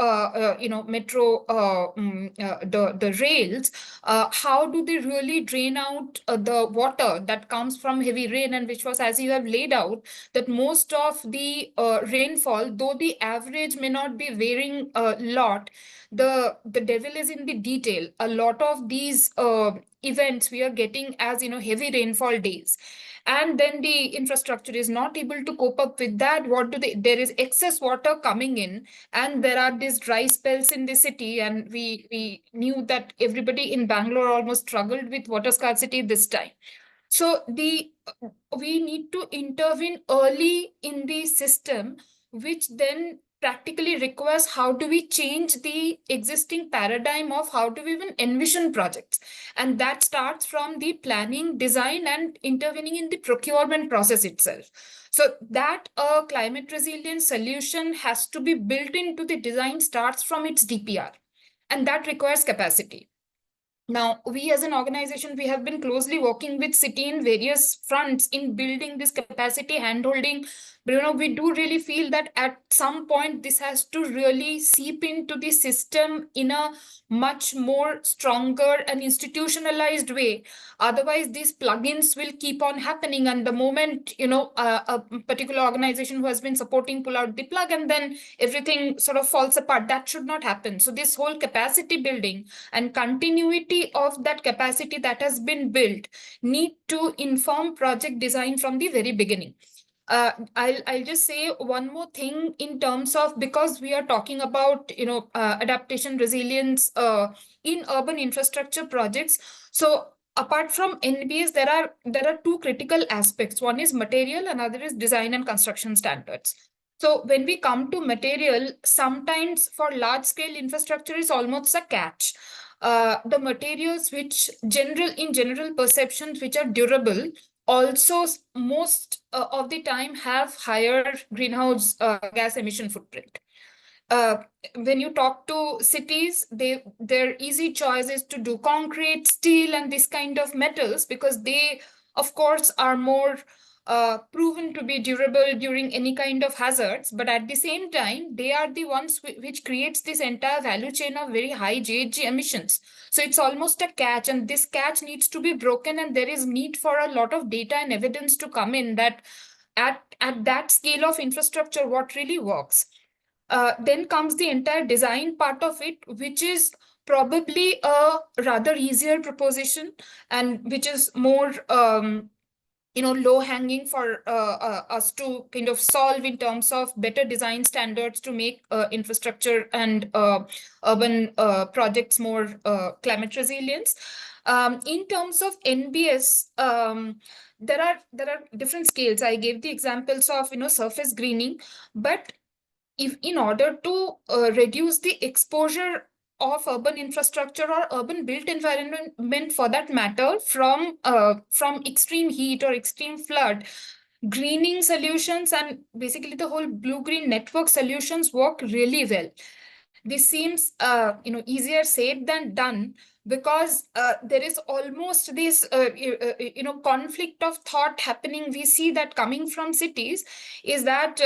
metro, the rails, how do they really drain out the water that comes from heavy rain? And which was, as you have laid out, that most of the rainfall, though the average may not be varying a lot, the devil is in the detail. A lot of these events we are getting as heavy rainfall days, and then the infrastructure is not able to cope up with that. What do they? There is excess water coming in, and there are these dry spells in the city, and we knew that everybody in Bangalore almost struggled with water scarcity this time. So we need to intervene early in the system, which then practically requires how do we change the existing paradigm of how do we even envision projects. And that starts from the planning, design, and intervening in the procurement process itself. So that a climate resilient solution has to be built into the design starts from its DPR, and that requires capacity. Now, we as an organization, we have been closely working with city in various fronts in building this capacity, handholding. But, we do really feel that at some point, this has to really seep into the system in a much more stronger and institutionalized way. Otherwise, these plugins will keep on happening. And the moment, a particular organization who has been supporting pull out the plug, and then everything sort of falls apart. That should not happen. So this whole capacity building and continuity of that capacity that has been built need to inform project design from the very beginning. I'll just say one more thing in terms of, because we are talking about adaptation resilience in urban infrastructure projects. So apart from NBS, there are two critical aspects. One is material, another is design and construction standards. So when we come to material, sometimes for large scale infrastructure is almost a catch. The materials which in general perceptions which are durable also most of the time have higher greenhouse gas emission footprint. When you talk to cities, their easy choice is to do concrete, steel, and this kind of metals because they, of course, are more proven to be durable during any kind of hazards. But at the same time, they are the ones which creates this entire value chain of very high GHG emissions. So it's almost a catch, and this catch needs to be broken, and there is need for a lot of data and evidence to come in that at that scale of infrastructure, what really works. Then comes the entire design part of it, which is probably a rather easier proposition and which is more low hanging for us to kind of solve in terms of better design standards to make infrastructure and urban projects more climate resilience. In terms of NBS, there are different scales. I gave the examples of surface greening, but if in order to reduce the exposure of urban infrastructure or urban built environment for that matter from extreme heat or extreme flood, greening solutions and basically the whole blue-green network solutions work really well. This seems easier said than done because there is almost this conflict of thought happening. We see that coming from cities is that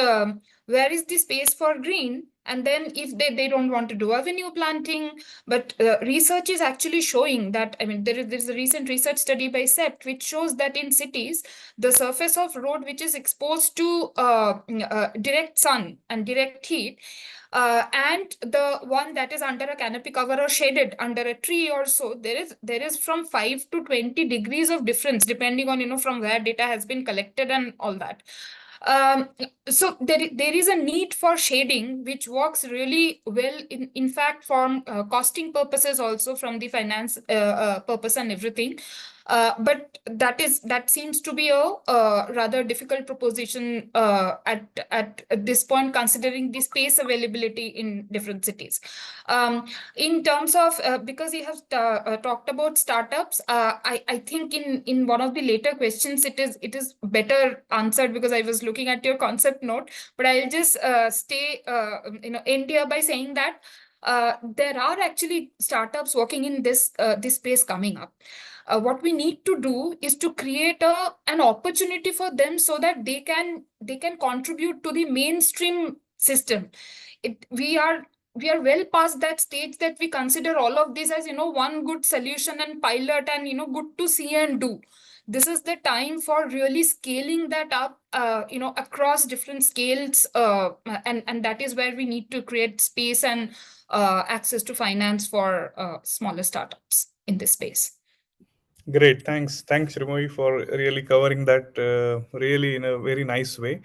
where is the space for green? And then if they don't want to do avenue planting, but research is actually showing that, there's a recent research study by CEEWW which shows that in cities, the surface of road which is exposed to direct sun and direct heat, and the one that is under a canopy cover or shaded under a tree or so, there is from 5 to 20 degrees of difference depending on from where data has been collected and all that. So there is a need for shading, which works really well, in fact, from costing purposes, also from the finance purpose and everything. But that seems to be a rather difficult proposition at this point, considering the space availability in different cities. In terms of because you have talked about startups, I think in one of the later questions it is better answered, because I was looking at your concept note. But I'll just end here by saying that there are actually startups working in this space coming up. What we need to do is to create an opportunity for them so that they can contribute to the mainstream system. We are well past that stage that we consider all of this as one good solution and pilot and good to see and do. This is the time for really scaling that up across different scales, and that is where we need to create space and access to finance for smaller startups in this space. Great, thanks, Shrimoyee, for really covering that really in a very nice way.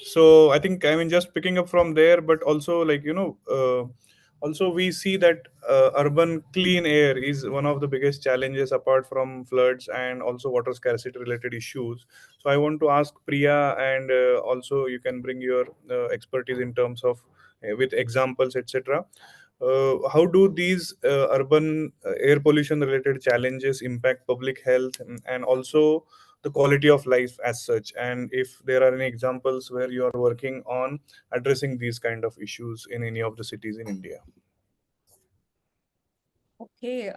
So I think, I mean, just picking up from there, but also also we see that urban clean air is one of the biggest challenges apart from floods and also water scarcity related issues. So I want to ask Priya, and also you can bring your expertise in terms of with examples, etc. How do these urban air pollution related challenges impact public health and also the quality of life as such? And if there are any examples where you are working on addressing these kind of issues in any of the cities in India. Okay,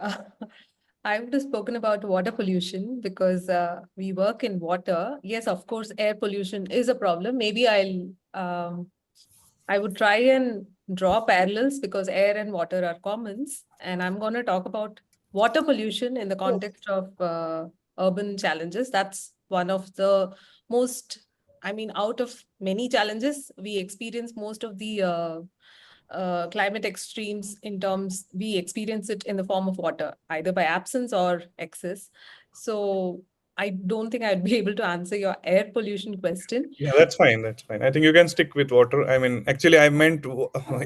I would have spoken about water pollution because we work in water. Yes, of course, air pollution is a problem. Maybe I would try and draw parallels because air and water are commons. And I'm going to talk about water pollution in the context of urban challenges. That's one of the most, I mean, out of many challenges, we experience most of the climate extremes we experience it in the form of water, either by absence or excess. So I don't think I'd be able to answer your air pollution question. Yeah, that's fine. That's fine. I think you can stick with water. I mean, actually, I meant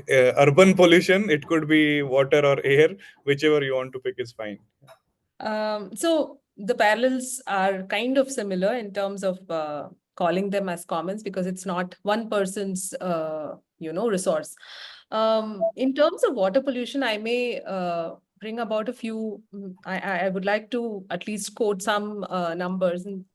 urban pollution. It could be water or air, whichever you want to pick is fine. So the parallels are kind of similar in terms of calling them as commons because it's not one person's, resource. In terms of water pollution, I may bring about a few. I would like to at least quote some numbers. And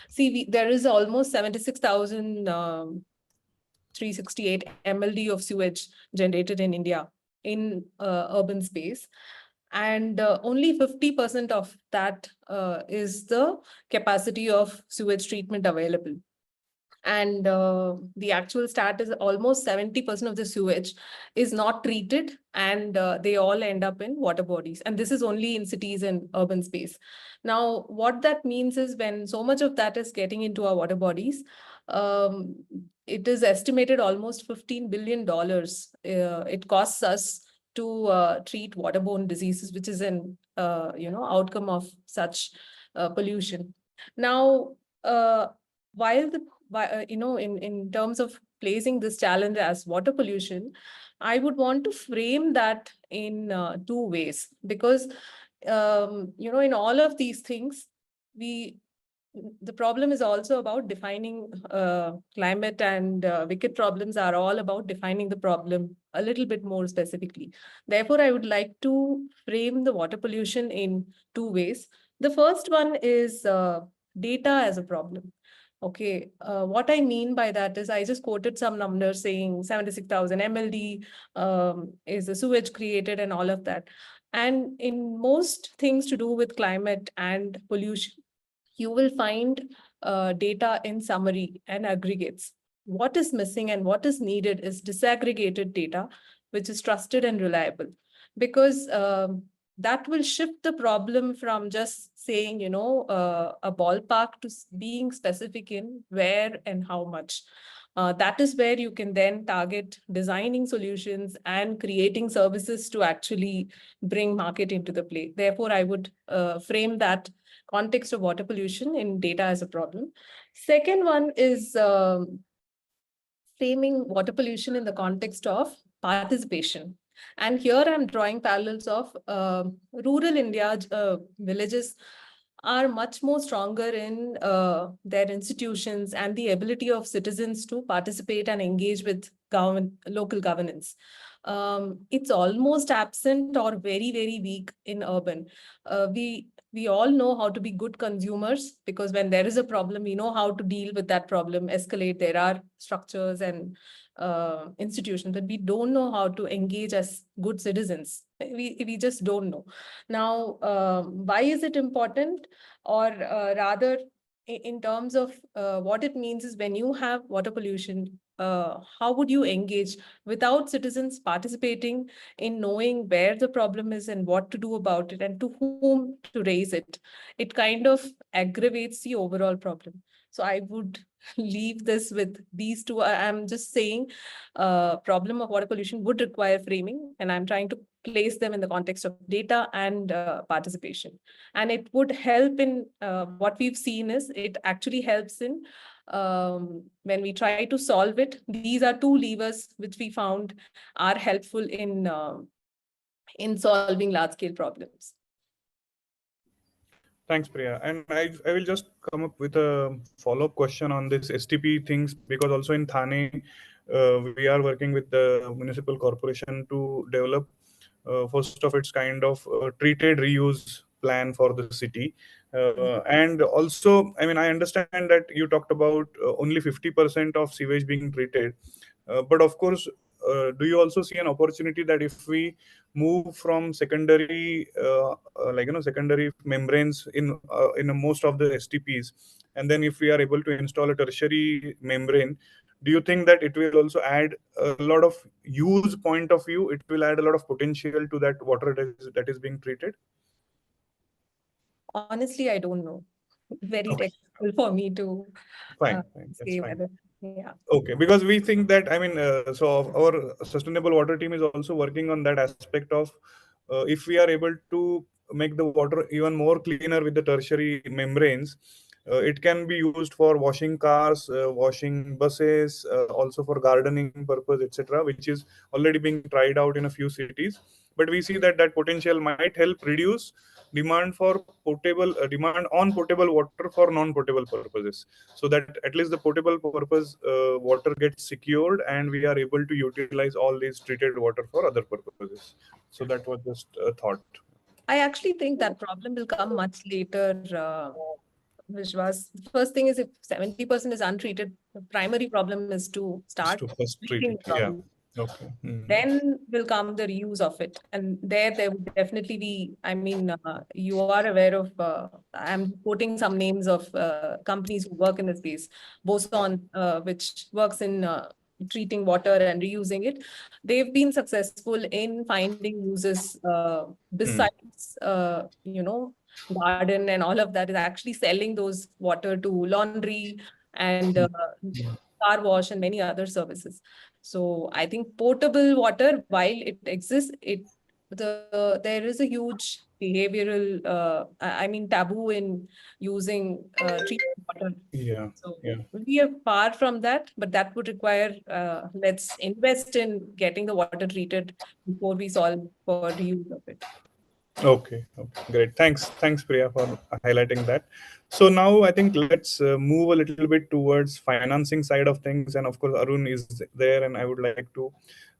see, there is almost 76,368 MLD of sewage generated in India in urban space. And only 50% of that is the capacity of sewage treatment available. And the actual stat is almost 70% of the sewage is not treated, and they all end up in water bodies. And this is only in cities and urban space. Now, what that means is when so much of that is getting into our water bodies, it is estimated almost $15 billion it costs us to treat waterborne diseases, which is an outcome of such pollution. Now, in terms of placing this challenge as water pollution, I would want to frame that in two ways, because in all of these things, the problem is also about defining climate, and wicked problems are all about defining the problem a little bit more specifically. Therefore, I would like to frame the water pollution in two ways. The first one is data as a problem. Okay, what I mean by that is I just quoted some numbers saying 76,000 MLD is the sewage created and all of that. And in most things to do with climate and pollution, you will find data in summary and aggregates. What is missing and what is needed is disaggregated data, which is trusted and reliable, because that will shift the problem from just saying, a ballpark to being specific in where and how much. That is where you can then target designing solutions and creating services to actually bring market into the play. Therefore, I would frame that context of water pollution in data as a problem. Second one is framing water pollution in the context of participation. And here I'm drawing parallels of rural India villages are much more stronger in their institutions and the ability of citizens to participate and engage with local governance. It's almost absent or very, very weak in urban. We all know how to be good consumers, because when there is a problem, we know how to deal with that problem, escalate. There are structures and institutions, but we don't know how to engage as good citizens. We just don't know. Now, why is it important? Or rather, in terms of what it means is, when you have water pollution, how would you engage without citizens participating in knowing where the problem is and what to do about it and to whom to raise it? It kind of aggravates the overall problem. So I would leave this with these two. I'm just saying problem of water pollution would require framing, and I'm trying to place them in the context of data and participation. And it would help in what we've seen is it actually helps in when we try to solve it. These are two levers which we found are helpful in solving large scale problems. Thanks, Priya. And I will just come up with a follow-up question on this STP things, because also in Thane, we are working with the municipal corporation to develop first of its kind of treated reuse plan for the city. And also, I mean, I understand that you talked about only 50% of sewage being treated. But of course, do you also see an opportunity that if we move from secondary, secondary membranes in most of the STPs, and then if we are able to install a tertiary membrane, do you think that it will also add a lot of use point of view? It will add a lot of potential to that water that is being treated? Honestly, I don't know. Very Okay. technical for me to Fine, say that's fine. whether, yeah. Okay, because we think that, I mean, so our sustainable water team is also working on that aspect of if we are able to make the water even more cleaner with the tertiary membranes, it can be used for washing cars, washing buses, also for gardening purpose, etc., which is already being tried out in a few cities. But we see that that potential might help reduce demand for demand on potable water for non-potable purposes, so that at least the potable purpose water gets secured and we are able to utilize all these treated water for other purposes. So that was just a thought. I actually think that problem will come much later, Vishwas. The first thing is, if 70% is untreated, the primary problem is to start To first treat treating it, the problem. yeah. Okay. Then will come the reuse of it. And there would definitely be, I mean, you are aware of, I'm quoting some names of companies who work in the space, Boson, which works in treating water and reusing it. They've been successful in finding uses besides, garden and all of that, is actually selling those water to laundry and car wash and many other services. So I think potable water, while it exists, there is a huge behavioral, I mean, taboo in using treated water. Yeah. So Yeah. we are far from that, but that would require, let's invest in getting the water treated before we solve for reuse of it. Okay, great. Thanks, Priya, for highlighting that. So now I think let's move a little bit towards financing side of things, and of course Arun is there, and I would like to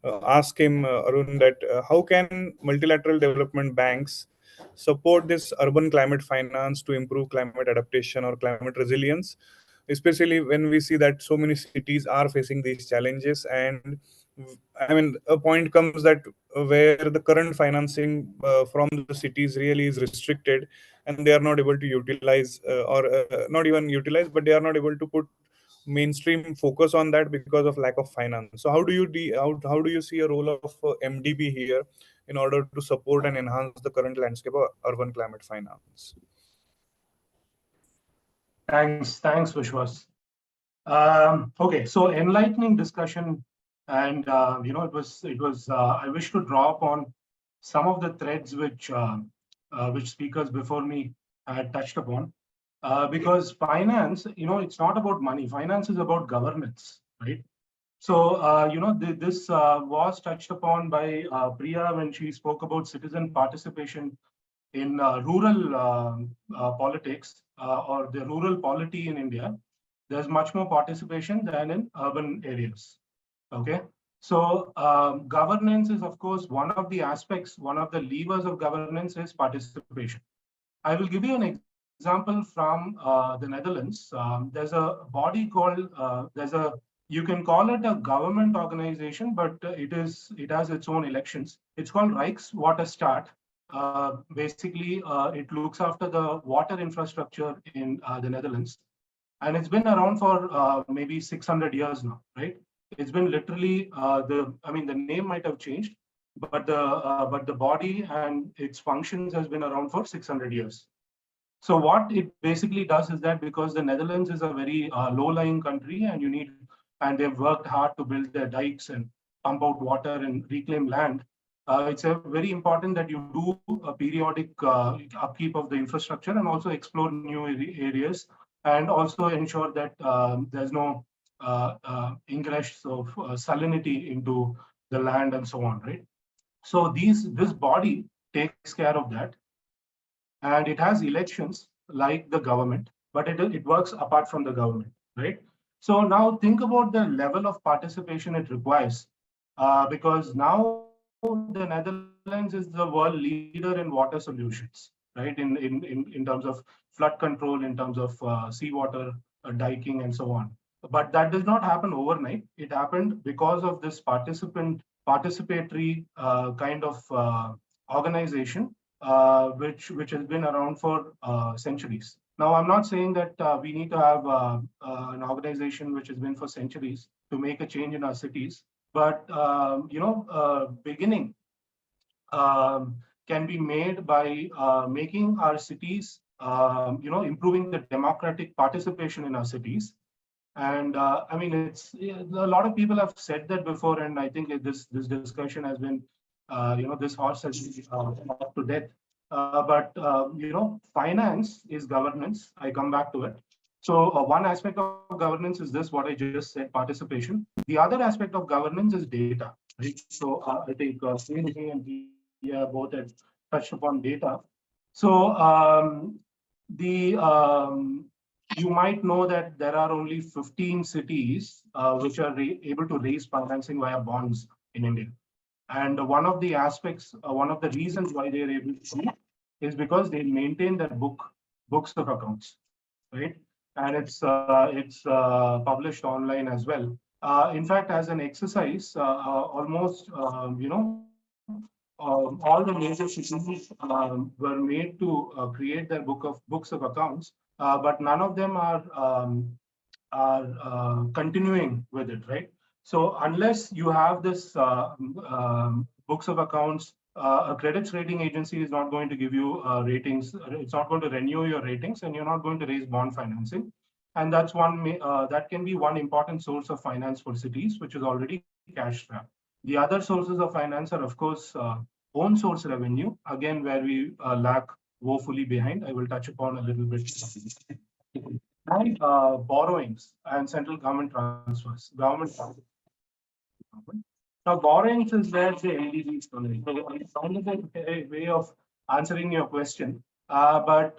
ask him, Arun, that how can multilateral development banks support this urban climate finance to improve climate adaptation or climate resilience, especially when we see that so many cities are facing these challenges? And I mean, a point comes that where the current financing from the cities really is restricted, and they are not able to utilize or not even utilize, but they are not able to put mainstream focus on that because of lack of finance. So how do you how do you see a role of MDB here in order to support and enhance the current landscape of urban climate finance? Thanks, Vishwas. Okay, so enlightening discussion, and it was. I wish to draw upon some of the threads which speakers before me had touched upon, because finance, it's not about money. Finance is about governance, right? So this was touched upon by Priya when she spoke about citizen participation in rural politics or the rural polity in India, there's much more participation than in urban areas. Okay. So governance is, of course, one of the aspects, one of the levers of governance is participation. I will give you an example from the Netherlands. There's a body called, you can call it a government organization, but it has its own elections. It's called Rijkswaterstaat. Basically, it looks after the water infrastructure in the Netherlands. And it's been around for maybe 600 years now, right? It's been literally the name might have changed, but the body and its functions has been around for 600 years. So what it basically does is that because the Netherlands is a very low-lying country, and they've worked hard to build their dikes and pump out water and reclaim land, it's very important that you do a periodic upkeep of the infrastructure and also explore new areas, and also ensure that there's no ingress of salinity into the land and so on, right? So this body takes care of that, and it has elections like the government, but it works apart from the government, right? So now think about the level of participation it requires, because now the Netherlands is the world leader in water solutions, right? In terms of flood control, in terms of seawater diking and so on. But that does not happen overnight. It happened because of this participatory kind of organization, which has been around for centuries. Now, I'm not saying that we need to have an organization which has been for centuries to make a change in our cities, but beginning can be made by making our cities, improving the democratic participation in our cities. And it's a lot of people have said that before, and I think this discussion has been, this horse has been up to death. Finance is governance. I come back to it. So one aspect of governance is this, what I just said, participation. The other aspect of governance is data, right? So I think Srini and Priya both have touched upon data. So you might know that there are only 15 cities which are able to raise financing via bonds in India. And one of the aspects, one of the reasons why they are able to do is because they maintain their books of accounts, right? And it's published online as well. In fact, as an exercise, almost all the major cities were made to create their books of accounts, but none of them are continuing with it, right? So unless you have this books of accounts, a credit rating agency is not going to give you ratings. It's not going to renew your ratings, and you're not going to raise bond financing. And that's that can be one important source of finance for cities, which is already cash strapped. The other sources of finance are, of course, own source revenue, again, where we lag woefully behind. I will touch upon a little bit. And borrowings and central government transfers. Now, borrowings is where the NDB is coming. So it's a way of answering your question, but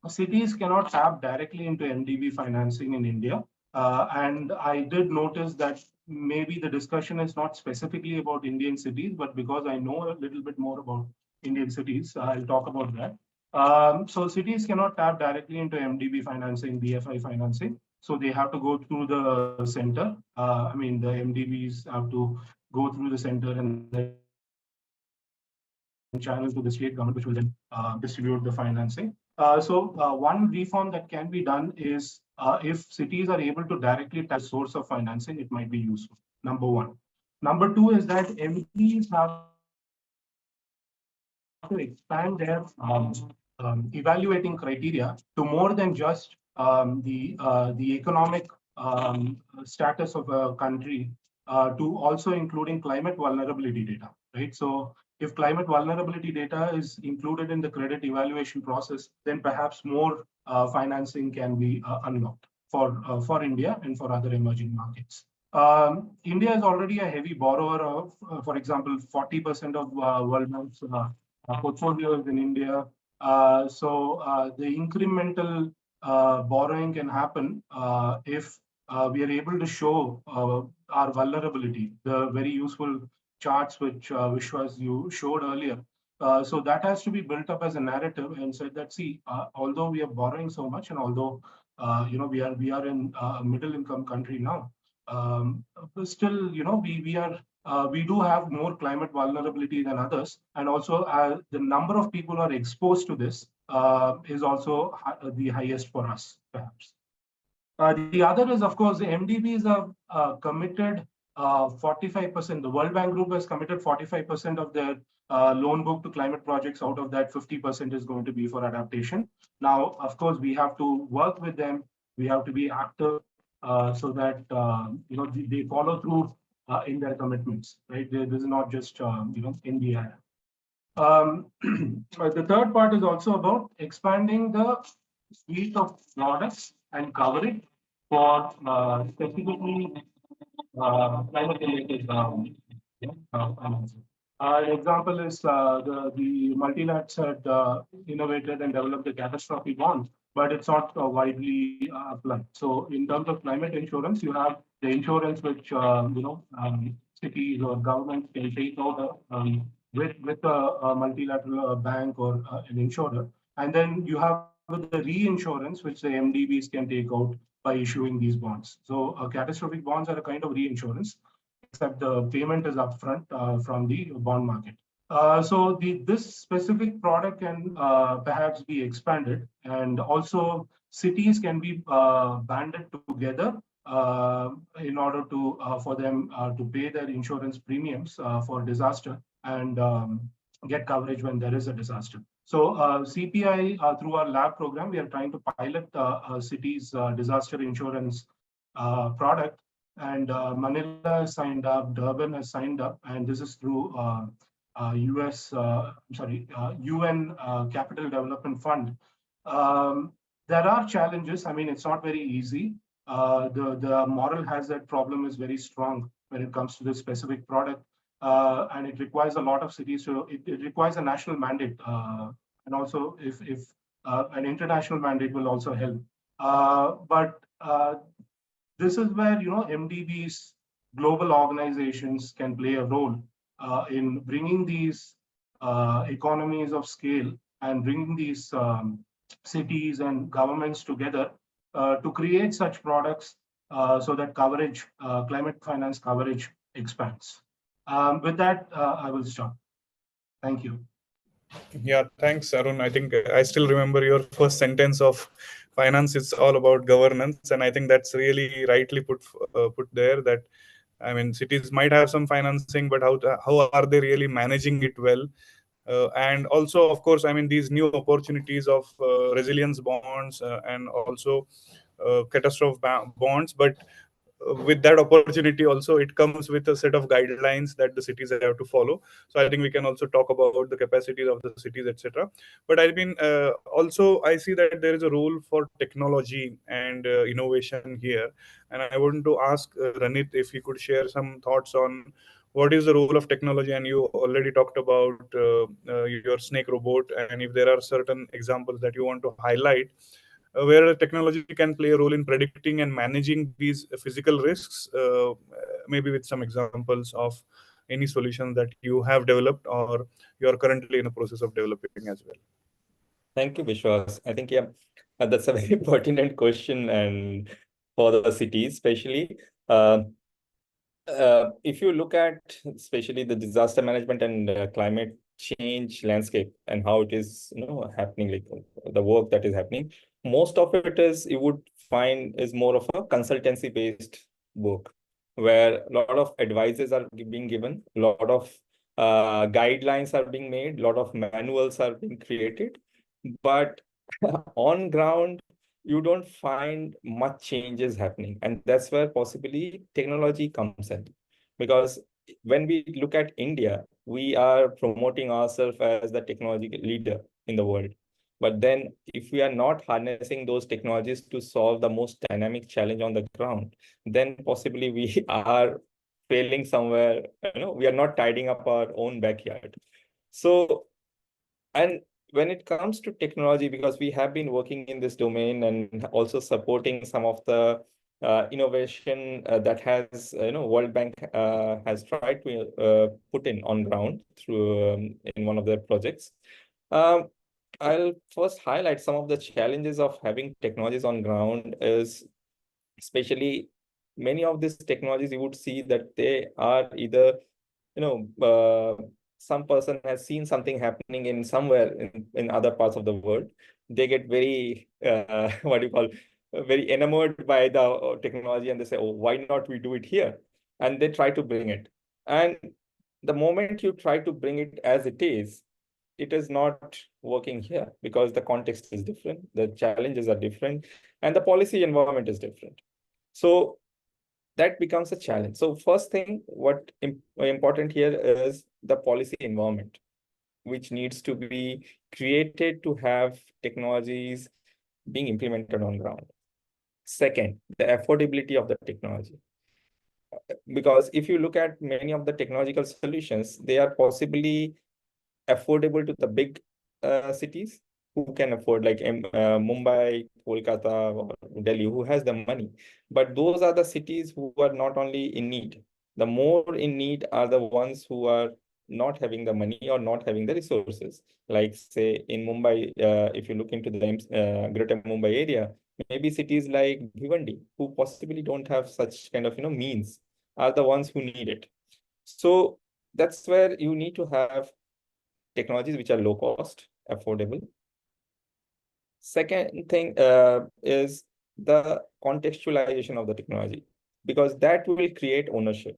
cities cannot tap directly into MDB financing in India. And I did notice that maybe the discussion is not specifically about Indian cities, but because I know a little bit more about Indian cities, I'll talk about that. So cities cannot tap directly into MDB financing, BFI financing. So they have to go through the center. The MDBs have to go through the center and then channel to the state government, which will then distribute the financing. So one reform that can be done is if cities are able to directly tap source of financing, it might be useful. Number one. Number two is that MDBs have to expand their evaluating criteria to more than just the economic status of a country, to also including climate vulnerability data, right? So if climate vulnerability data is included in the credit evaluation process, then perhaps more financing can be unlocked for India and for other emerging markets. India is already a heavy borrower of, for example, 40% of World Bank's portfolios in India. The incremental borrowing can happen if we are able to show our vulnerability. The very useful charts which Vishwas you showed earlier. So that has to be built up as a narrative and said that, see, although we are borrowing so much, and although we are in a middle income country now, still we do have more climate vulnerability than others, and also the number of people who are exposed to this is also the highest for us, perhaps. The other is, of course, the MDBs are committed 45%. The World Bank Group has committed 45% of their loan book to climate projects. Out of that, 50% is going to be for adaptation. Now, of course, we have to work with them. We have to be active so that they follow through in their commitments. Right? This is not just in the air. The third part is also about expanding the suite of products and coverage for specifically climate-related finances. An example is the multilats had innovated and developed a catastrophe bond, but it's not widely applied. So in terms of climate insurance, you have the insurance which cities or governments can take out with a multilateral bank or an insurer, and then you have the reinsurance which the MDBs can take out by issuing these bonds. So catastrophic bonds are a kind of reinsurance, except the payment is upfront from the bond market. This specific product can perhaps be expanded, and also cities can be banded together in order to for them to pay their insurance premiums for disaster and get coverage when there is a disaster. So CPI, through our lab program, we are trying to pilot a city's disaster insurance product, and Manila has signed up, Durban has signed up, and this is through UN Capital Development Fund. There are challenges. I mean, it's not very easy. The moral hazard problem is very strong when it comes to this specific product. And it requires a lot of cities. So it requires a national mandate, and also if an international mandate will also help. But this is where MDBs, global organizations can play a role in bringing these economies of scale and bringing these cities and governments together to create such products so that coverage, climate finance coverage expands. With that, I will stop. Thank you. Yeah, thanks, Arun. I think I still remember your first sentence of finance is all about governance, and I think that's really rightly put there. That I mean, cities might have some financing, but how are they really managing it well? And also, of course, I mean, these new opportunities of resilience bonds and also catastrophe bonds, but with that opportunity also it comes with a set of guidelines that the cities have to follow. So I think we can also talk about the capacities of the cities, etc. But I mean, also I see that there is a role for technology and innovation here, and I want to ask Ranit if he could share some thoughts on what is the role of technology. And you already talked about your snake robot, and if there are certain examples that you want to highlight where technology can play a role in predicting and managing these physical risks, maybe with some examples of any solutions that you have developed or you are currently in the process of developing as well. Thank you, Vishwas. I think, yeah, that's a very pertinent question, and for the cities, especially. If you look at especially the disaster management and climate change landscape and how it is happening, like the work that is happening, most of it is, you would find, is more of a consultancy based work, where a lot of advices are being given, a lot of guidelines are being made, a lot of manuals are being created, but on ground you don't find much changes happening. And that's where possibly technology comes in, because when we look at India, we are promoting ourselves as the technology leader in the world. But then if we are not harnessing those technologies to solve the most dynamic challenge on the ground, then possibly we are failing somewhere. We are not tidying up our own backyard. So And when it comes to technology, because we have been working in this domain and also supporting some of the innovation that has, World Bank has tried to put in on ground through in one of their projects. I'll first highlight some of the challenges of having technologies on ground is especially many of these technologies, you would see that they are either, some person has seen something happening in somewhere in other parts of the world. They get very, what do you call, very enamored by the technology and they say, oh, why not we do it here? And they try to bring it. And the moment you try to bring it as it is not working here because the context is different, the challenges are different, and the policy environment is different. So that becomes a challenge. So first thing, what important here is the policy environment, which needs to be created to have technologies being implemented on ground. Second, the affordability of the technology. Because if you look at many of the technological solutions, they are possibly affordable to the big cities who can afford, like Mumbai, Kolkata, or Delhi, who has the money. But those are the cities who are not only in need. The more in need are the ones who are not having the money or not having the resources. Like say in Mumbai, if you look into the Greater Mumbai area, maybe cities like Bhiwandi, who possibly don't have such kind of means, are the ones who need it. So that's where you need to have technologies which are low cost, affordable. Second thing is the contextualization of the technology, because that will create ownership.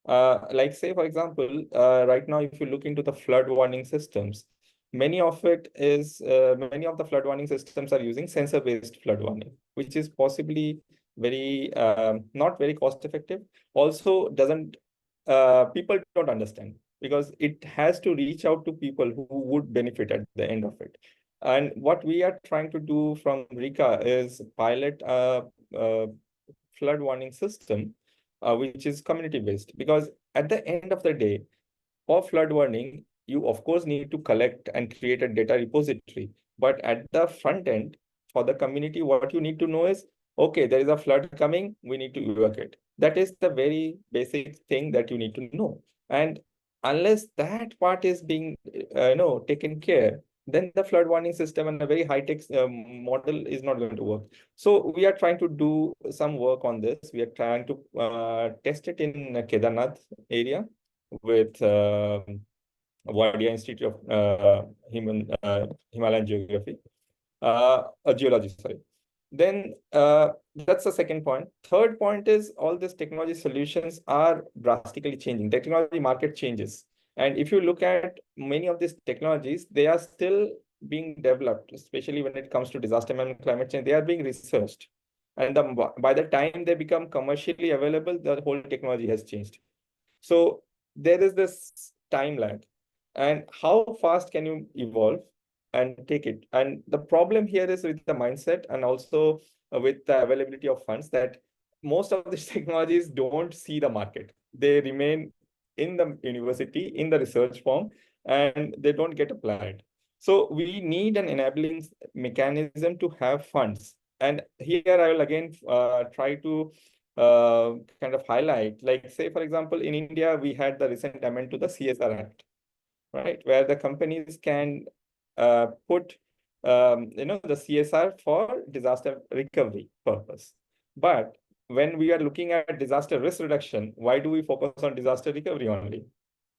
Like say, for example, right now, if you look into the flood warning systems, many of the flood warning systems are using sensor-based flood warning, which is possibly very not very cost effective. Also, people don't understand, because it has to reach out to people who would benefit at the end of it. And what we are trying to do from RIKA is pilot a flood warning system, which is community-based. Because at the end of the day, for flood warning, you of course need to collect and create a data repository. But at the front end, for the community, what you need to know is, okay, there is a flood coming, we need to evacuate. That is the very basic thing that you need to know. And unless that part is being taken care, then the flood warning system and a very high-tech model is not going to work. So we are trying to do some work on this. We are trying to test it in Kedarnath area with Wadia Institute of Himalayan Geography, Geology, sorry. Then that's the second point. Third point is all these technology solutions are drastically changing. Technology market changes. And if you look at many of these technologies, they are still being developed, especially when it comes to disaster management, climate change, they are being researched. And by the time they become commercially available, the whole technology has changed. So there is this time lag. And how fast can you evolve and take it? And the problem here is with the mindset and also with the availability of funds, that most of these technologies don't see the market. They remain in the university, in the research form, and they don't get applied. So we need an enabling mechanism to have funds. And here I will again try to kind of highlight, like say, for example, in India, we had the recent amendment to the CSR Act, right? Where the companies can put, the CSR for disaster recovery purpose. But when we are looking at disaster risk reduction, why do we focus on disaster recovery only?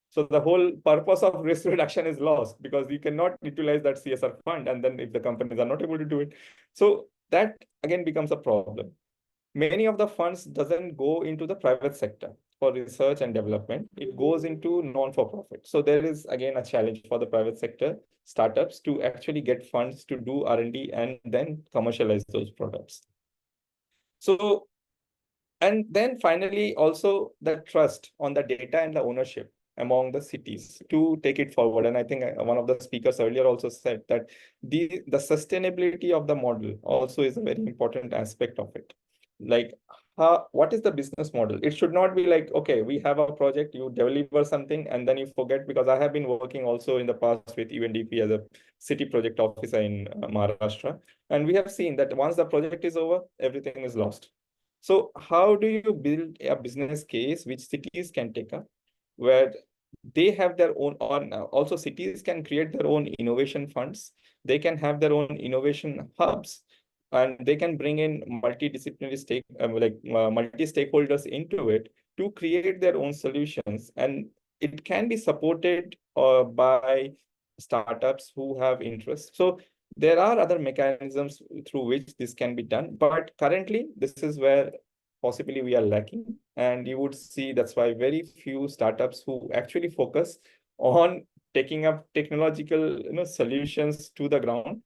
So the whole purpose of risk reduction is lost, because you cannot utilize that CSR fund. And then if the companies are not able to do it, so that again becomes a problem. Many of the funds doesn't go into the private sector for research and development. It goes into non-for-profit. So there is again a challenge for the private sector startups to actually get funds to do R&D and then commercialize those products. So, and then finally, also the trust on the data and the ownership among the cities to take it forward. And I think one of the speakers earlier also said that the sustainability of the model also is a very important aspect of it. Like, what is the business model? It should not be like, okay, we have a project, you deliver something and then you forget, because I have been working also in the past with UNDP as a city project officer in Maharashtra. And we have seen that once the project is over, everything is lost. So how do you build a business case which cities can take up, where they have their own, or also cities can create their own innovation funds, they can have their own innovation hubs, and they can bring in multidisciplinary multi-stakeholders into it to create their own solutions. And it can be supported by startups who have interest. So there are other mechanisms through which this can be done, but currently this is where possibly we are lacking. And you would see that's why very few startups who actually focus on taking up technological solutions to the ground,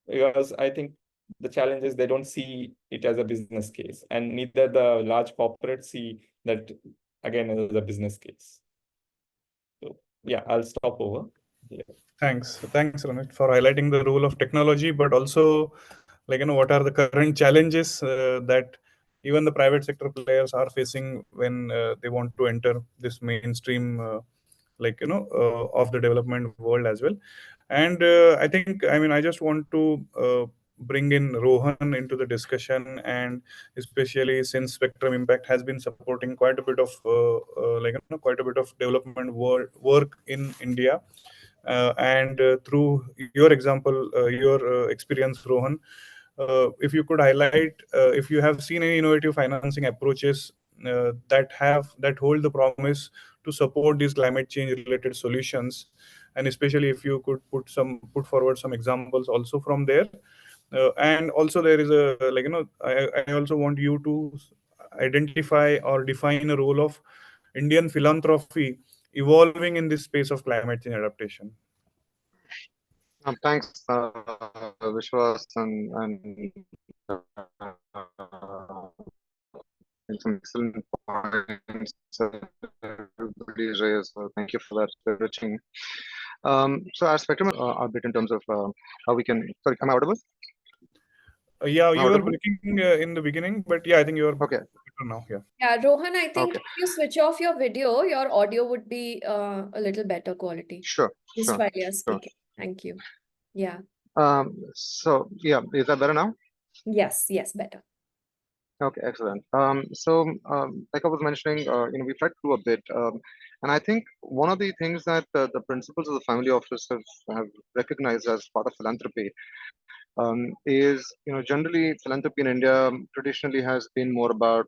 because I think the challenge is they don't see it as a business case, and neither the large corporates see that again as a business case. So yeah, I'll stop over here. Thanks, Ranit, for highlighting the role of technology, but also what are the current challenges that even the private sector players are facing when they want to enter this mainstream of the development world as well. And I just want to bring in Rohan into the discussion, and especially since Spectrum Impact has been supporting quite a bit of development work in India. And through your example, your experience, Rohan, if you could highlight if you have seen any innovative financing approaches that hold the promise to support these climate change related solutions, and especially if you could put forward some examples also from there. And also there is I also want you to identify or define a role of Indian philanthropy evolving in this space of climate change adaptation. Thanks, Vishwas, and some excellent points everybody's raised. So thank you for that enriching. So our spectrum a bit in terms of how we can. Sorry, am I audible? Yeah, you were breaking in the beginning, but yeah, I think you're okay now. Yeah. Yeah, Rohan, I think Okay. if you switch off your video, your audio would be a little better quality. Sure. Just Sure. while you're Sure. speaking. Thank you. Yeah. So yeah, is that better now? Yes, better. Okay, excellent. Like I was mentioning, we tried to do a bit, and I think one of the things that the principals of the family office have recognized as part of philanthropy is, generally philanthropy in India traditionally has been more about,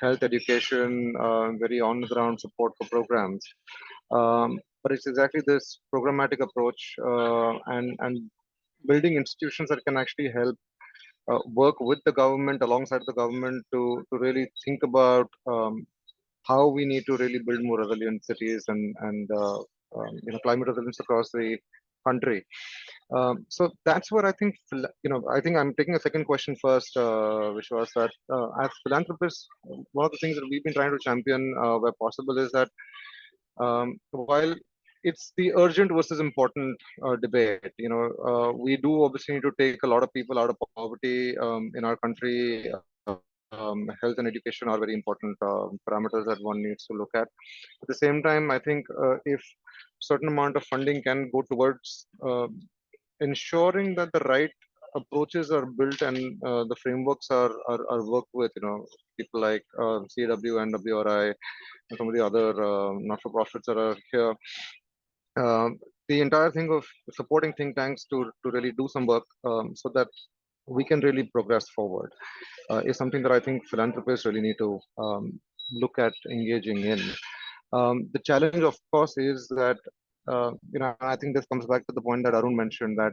health education, very on-the-ground support for programs. But it's exactly this programmatic approach and building institutions that can actually help work with the government, alongside the government, to really think about how we need to really build more resilient cities and climate resilience across the country. So that's what I think. I think I'm taking a second question first, which was that as philanthropists, one of the things that we've been trying to champion where possible is that while it's the urgent versus important debate, we do obviously need to take a lot of people out of poverty in our country. Health and education are very important parameters that one needs to look at. At the same time, I think if certain amount of funding can go towards ensuring that the right approaches are built and the frameworks are worked with, people like CEEW, NWRI, and some of the other not-for-profits that are here. The entire thing of supporting think tanks to really do some work so that we can really progress forward is something that I think philanthropists really need to look at engaging in. The challenge, of course, is that, I think this comes back to the point that Arun mentioned, that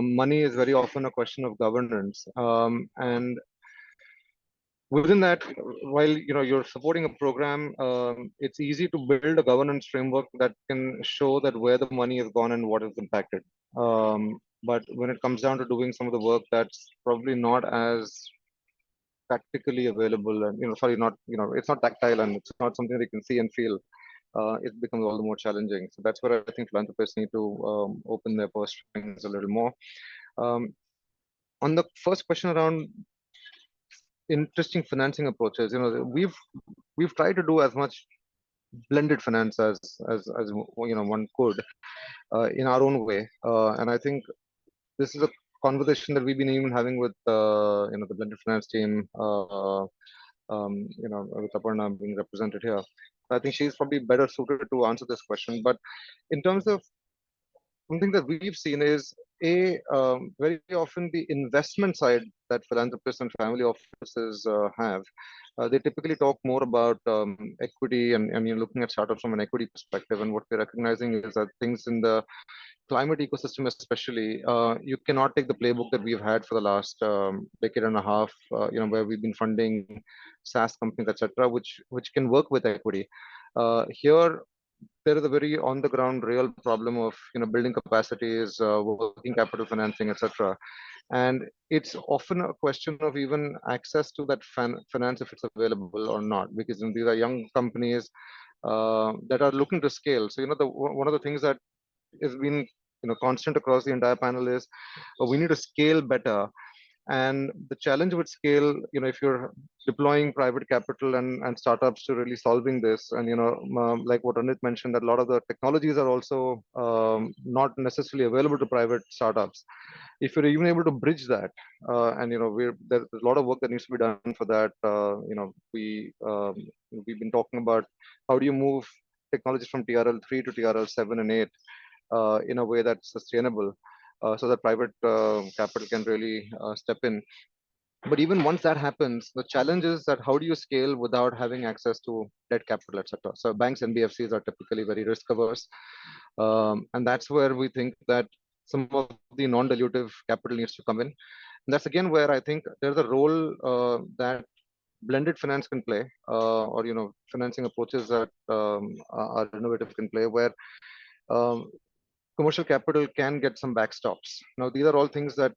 money is very often a question of governance. And within that, while you're supporting a program, it's easy to build a governance framework that can show that where the money has gone and what is impacted. But when it comes down to doing some of the work that's probably not as practically available, and it's not tactile and it's not something they can see and feel, it becomes all the more challenging. So that's where I think philanthropists need to open their purse strings a little more. On the first question around interesting financing approaches. We've tried to do as much blended finance as one could in our own way, and I think this is a conversation that we've been even having with the blended finance team. With Aparna being represented here, I think she's probably better suited to answer this question. But in terms of something that we've seen is very often the investment side that philanthropists and family offices have. They typically talk more about equity and you're looking at startups from an equity perspective. And what we're recognizing is that things in the climate ecosystem, especially, you cannot take the playbook that we've had for the last decade and a half, where we've been funding SaaS companies, etc., which can work with equity. Here, there is a very on the ground real problem of building capacities, working capital financing, etc. And it's often a question of even access to that finance, if it's available or not, because these are young companies that are looking to scale. So one of the things that has been constant across the entire panel is we need to scale better. And the challenge with scale, if you're deploying private capital and startups to really solving this, and like what Ranit mentioned, that a lot of the technologies are also not necessarily available to private startups. If you're even able to bridge that, and there's a lot of work that needs to be done for that. We've been talking about how do you move technologies from TRL 3 to TRL 7 and 8 in a way that's sustainable. So that private capital can really step in. But even once that happens, the challenge is that how do you scale without having access to debt capital, etc. So banks and BFCs are typically very risk averse. And that's where we think that some of the non-dilutive capital needs to come in. And that's again where I think there's a role that blended finance can play, or financing approaches that are innovative can play, where commercial capital can get some backstops. Now, these are all things that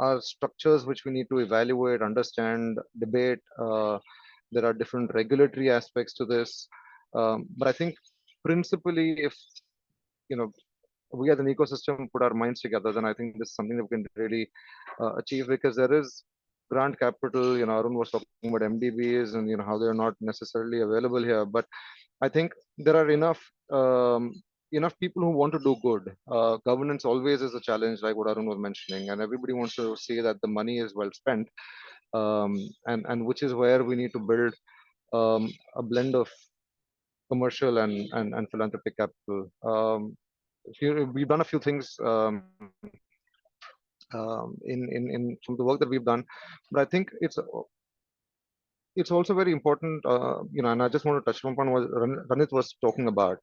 are structures which we need to evaluate, understand, debate. There are different regulatory aspects to this. But I think principally, if we as an ecosystem put our minds together, then I think this is something that we can really achieve, because there is grant capital. Arun was talking about MDBs and how they're not necessarily available here. But I think there are enough people who want to do good. Governance always is a challenge, like what Arun was mentioning, and everybody wants to see that the money is well spent, and which is where we need to build a blend of commercial and philanthropic capital. We've done a few things in from the work that we've done, but I think it's also very important, and I just want to touch upon what Ranit was talking about.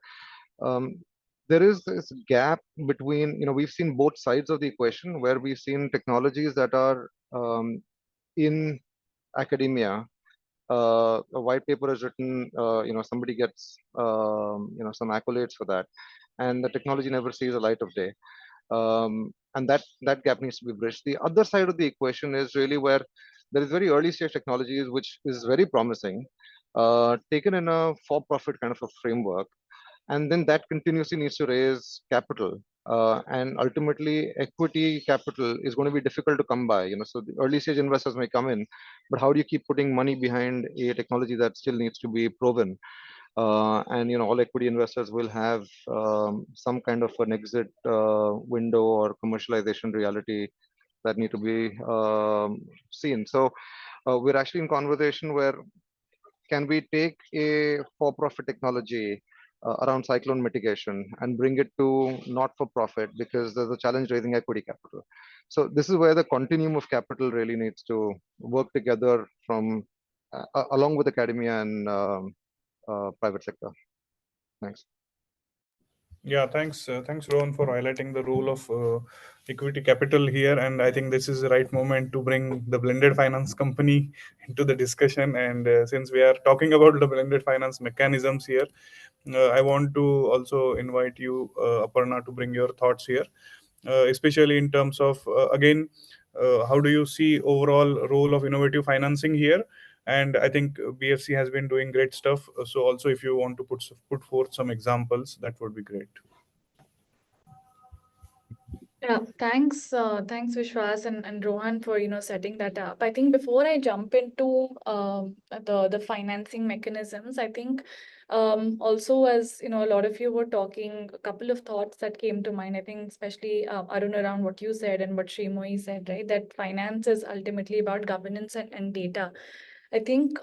There is this gap between, we've seen both sides of the equation, where we've seen technologies that are in academia. A white paper is written, somebody gets, some accolades for that, and the technology never sees the light of day. And that gap needs to be bridged. The other side of the equation is really where there is very early stage technologies, which is very promising, taken in a for-profit kind of a framework. And then that continuously needs to raise capital. And ultimately, equity capital is going to be difficult to come by. So the early stage investors may come in, but how do you keep putting money behind a technology that still needs to be proven? And all equity investors will have some kind of an exit window or commercialization reality that need to be seen. So we're actually in conversation where can we take a for-profit technology around cyclone mitigation and bring it to not-for-profit, because there's a challenge raising equity capital. So this is where the continuum of capital really needs to work together from along with academia and private sector. Thanks. Yeah, thanks, Rohan, for highlighting the role of equity capital here. And I think this is the right moment to bring the blended finance company into the discussion. And since we are talking about the blended finance mechanisms here, I want to also invite you, Aparna, to bring your thoughts here, especially in terms of, again, how do you see overall role of innovative financing here? And I think BFC has been doing great stuff. So also, if you want to put forth some examples, that would be great. Yeah, thanks Vishwas and Rohan for setting that up. I think before I jump into the financing mechanisms, I think also as a lot of you were talking, a couple of thoughts that came to mind. I think especially Arun around what you said and what Shrimoyee said, right? That finance is ultimately about governance and data. I think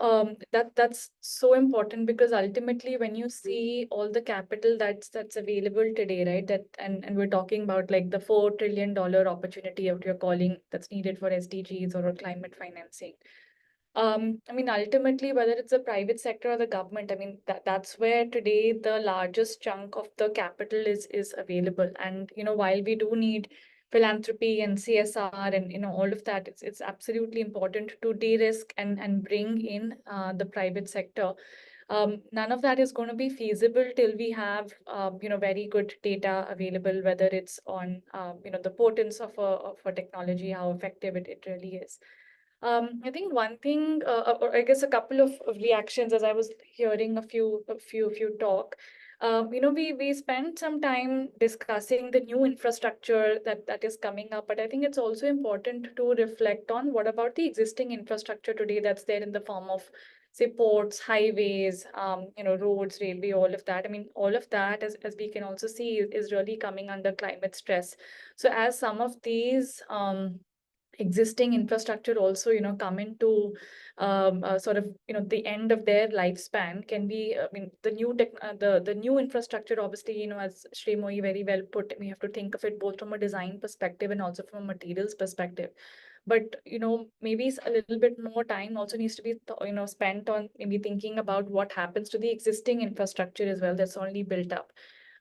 that's so important because ultimately when you see all the capital that's available today, right? That and we're talking about like the $4 trillion opportunity what you're calling that's needed for SDGs or climate financing. I mean, ultimately, whether it's the private sector or the government, I mean, that's where today the largest chunk of the capital is available. And while we do need philanthropy and CSR and all of that, it's absolutely important to de-risk and bring in the private sector. None of that is going to be feasible till we have very good data available, whether it's on the potence of a technology, how effective it really is. I think one thing, or I guess a couple of reactions as I was hearing a few talk. We spent some time discussing the new infrastructure that is coming up, but I think it's also important to reflect on what about the existing infrastructure today that's there in the form of, say, ports, highways, roads, railway, all of that. I mean, all of that, as we can also see, is really coming under climate stress. So as some of these existing infrastructure also come into sort of the end of their lifespan, can be, I mean, the new the new infrastructure, obviously, as Shrimoyee very well put, we have to think of it both from a design perspective and also from a materials perspective. But maybe a little bit more time also needs to be spent on maybe thinking about what happens to the existing infrastructure as well that's already built up.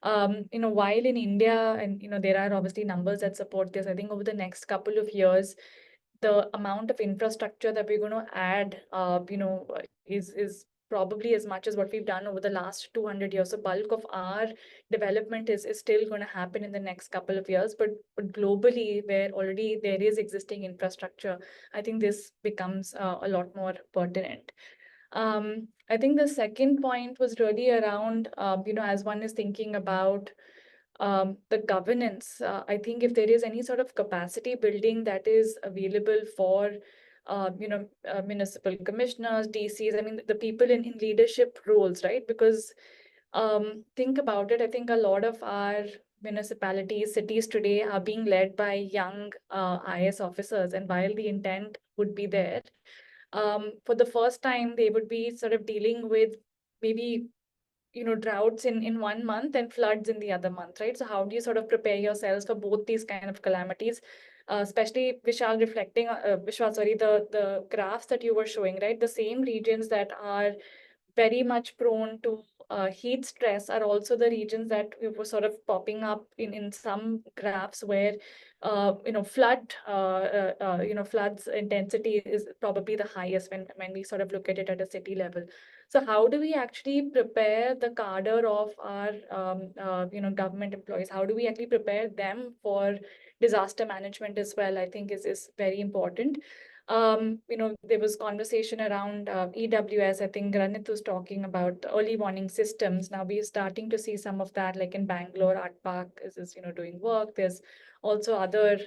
While in India, and there are obviously numbers that support this, I think over the next couple of years, the amount of infrastructure that we're going to add, is probably as much as what we've done over the last 200 years. So bulk of our development is still going to happen in the next couple of years, but globally, where already there is existing infrastructure, I think this becomes a lot more pertinent. I think the second point was really around, as one is thinking about the governance, I think if there is any sort of capacity building that is available for, municipal commissioners, DCs, I mean, the people in leadership roles, right? Because think about it, I think a lot of our municipalities, cities today are being led by young IS officers, and while the intent would be there, for the first time, they would be sort of dealing with maybe droughts in 1 month and floods in the other month, right? So how do you sort of prepare yourselves for both these kind of calamities? Especially Vishal reflecting, Vishal, sorry, the graphs that you were showing, right? The same regions that are very much prone to heat stress are also the regions that were sort of popping up in some graphs where floods intensity is probably the highest when we sort of look at it at a city level. So how do we actually prepare the cadre of our government employees? How do we actually prepare them for disaster management as well? I think is very important. There was conversation around EWS. I think Ranit was talking about early warning systems. Now we're starting to see some of that, like in Bangalore, Art Park is doing work. There's also other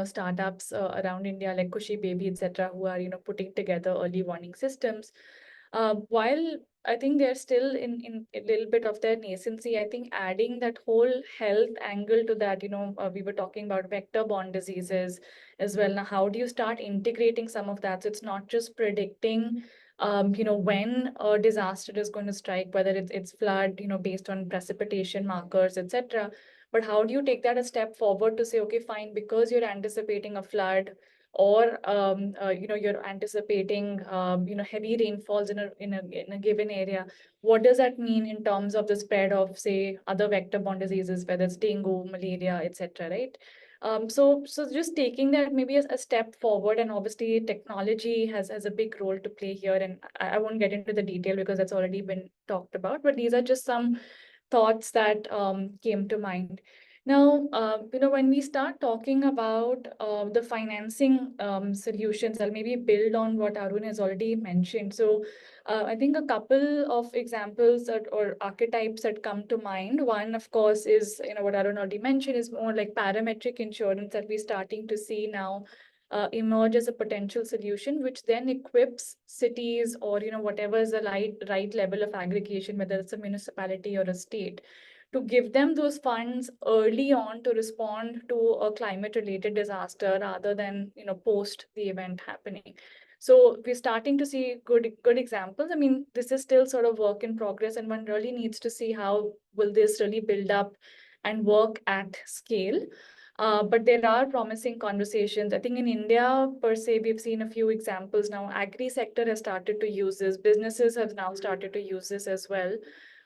startups around India like Kushi Baby, etc., who are putting together early warning systems. While I think they're still in a little bit of their nascency, I think adding that whole health angle to that, we were talking about vector-borne diseases as well. Now, how do you start integrating some of that? So it's not just predicting, when a disaster is going to strike, whether it's flood, based on precipitation markers, etc. But how do you take that a step forward to say, okay, fine, because you're anticipating a flood, or you're anticipating heavy rainfalls in a given area, what does that mean in terms of the spread of, say, other vector-borne diseases, whether it's dengue, malaria, etc., right? So just taking that maybe a step forward, and obviously technology has a big role to play here, and I won't get into the detail because that's already been talked about, but these are just some thoughts that came to mind. Now, when we start talking about the financing solutions, I'll maybe build on what Arun has already mentioned. So I think a couple of examples or archetypes that come to mind. One, of course, is, what Arun already mentioned, is more like parametric insurance that we're starting to see now emerge as a potential solution, which then equips cities or, whatever is the right level of aggregation, whether it's a municipality or a state, to give them those funds early on to respond to a climate related disaster rather than post the event happening. So we're starting to see good examples. I mean, this is still sort of work in progress, and one really needs to see how will this really build up and work at scale. But there are promising conversations. I think in India, per se, we've seen a few examples now. Agri sector has started to use this. Businesses have now started to use this as well.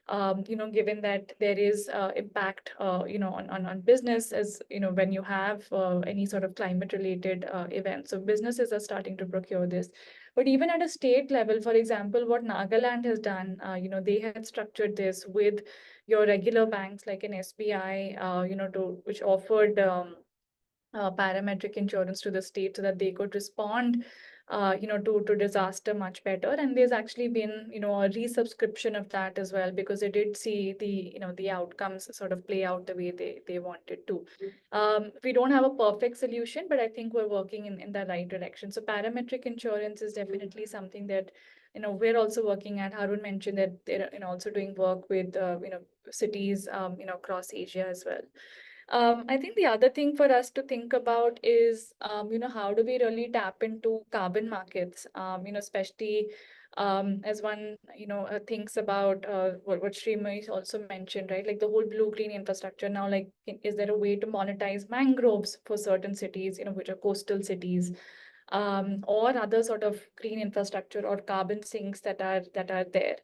Given that there is impact, on business, as when you have any sort of climate related event. So businesses are starting to procure this. But even at a state level, for example, what Nagaland has done, they had structured this with your regular banks like an SBI, which offered parametric insurance to the state so that they could respond to disaster much better. And there's actually been a resubscription of that as well, because they did see the outcomes sort of play out the way they wanted to. We don't have a perfect solution, but I think we're working in the right direction. So parametric insurance is definitely something that we're also working at. Arun mentioned that they're also doing work with cities across Asia as well. I think the other thing for us to think about is, how do we really tap into carbon markets, especially as one, thinks about what Shrimoyee also mentioned, right? Like the whole blue-green infrastructure. Now, like, is there a way to monetize mangroves for certain cities, which are coastal cities, or other sort of green infrastructure or carbon sinks that are there?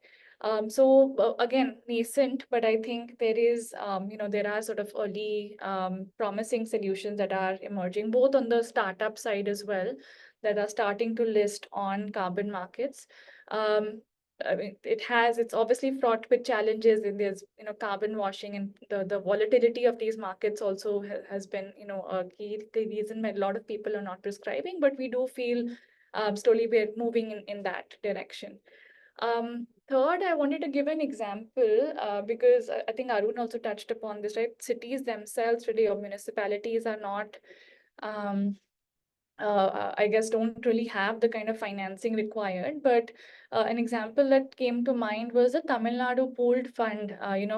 So again, nascent, but I think there is, there are sort of early promising solutions that are emerging, both on the startup side as well, that are starting to list on carbon markets. I mean, it's obviously fraught with challenges, and there's, carbon washing, and the volatility of these markets also has been, a key reason why a lot of people are not prescribing, but we do feel slowly we're moving in that direction. Third, I wanted to give an example because I think Arun also touched upon this, right? Cities themselves, really, or municipalities are not, I guess, don't really have the kind of financing required. But an example that came to mind was the Tamil Nadu pooled fund,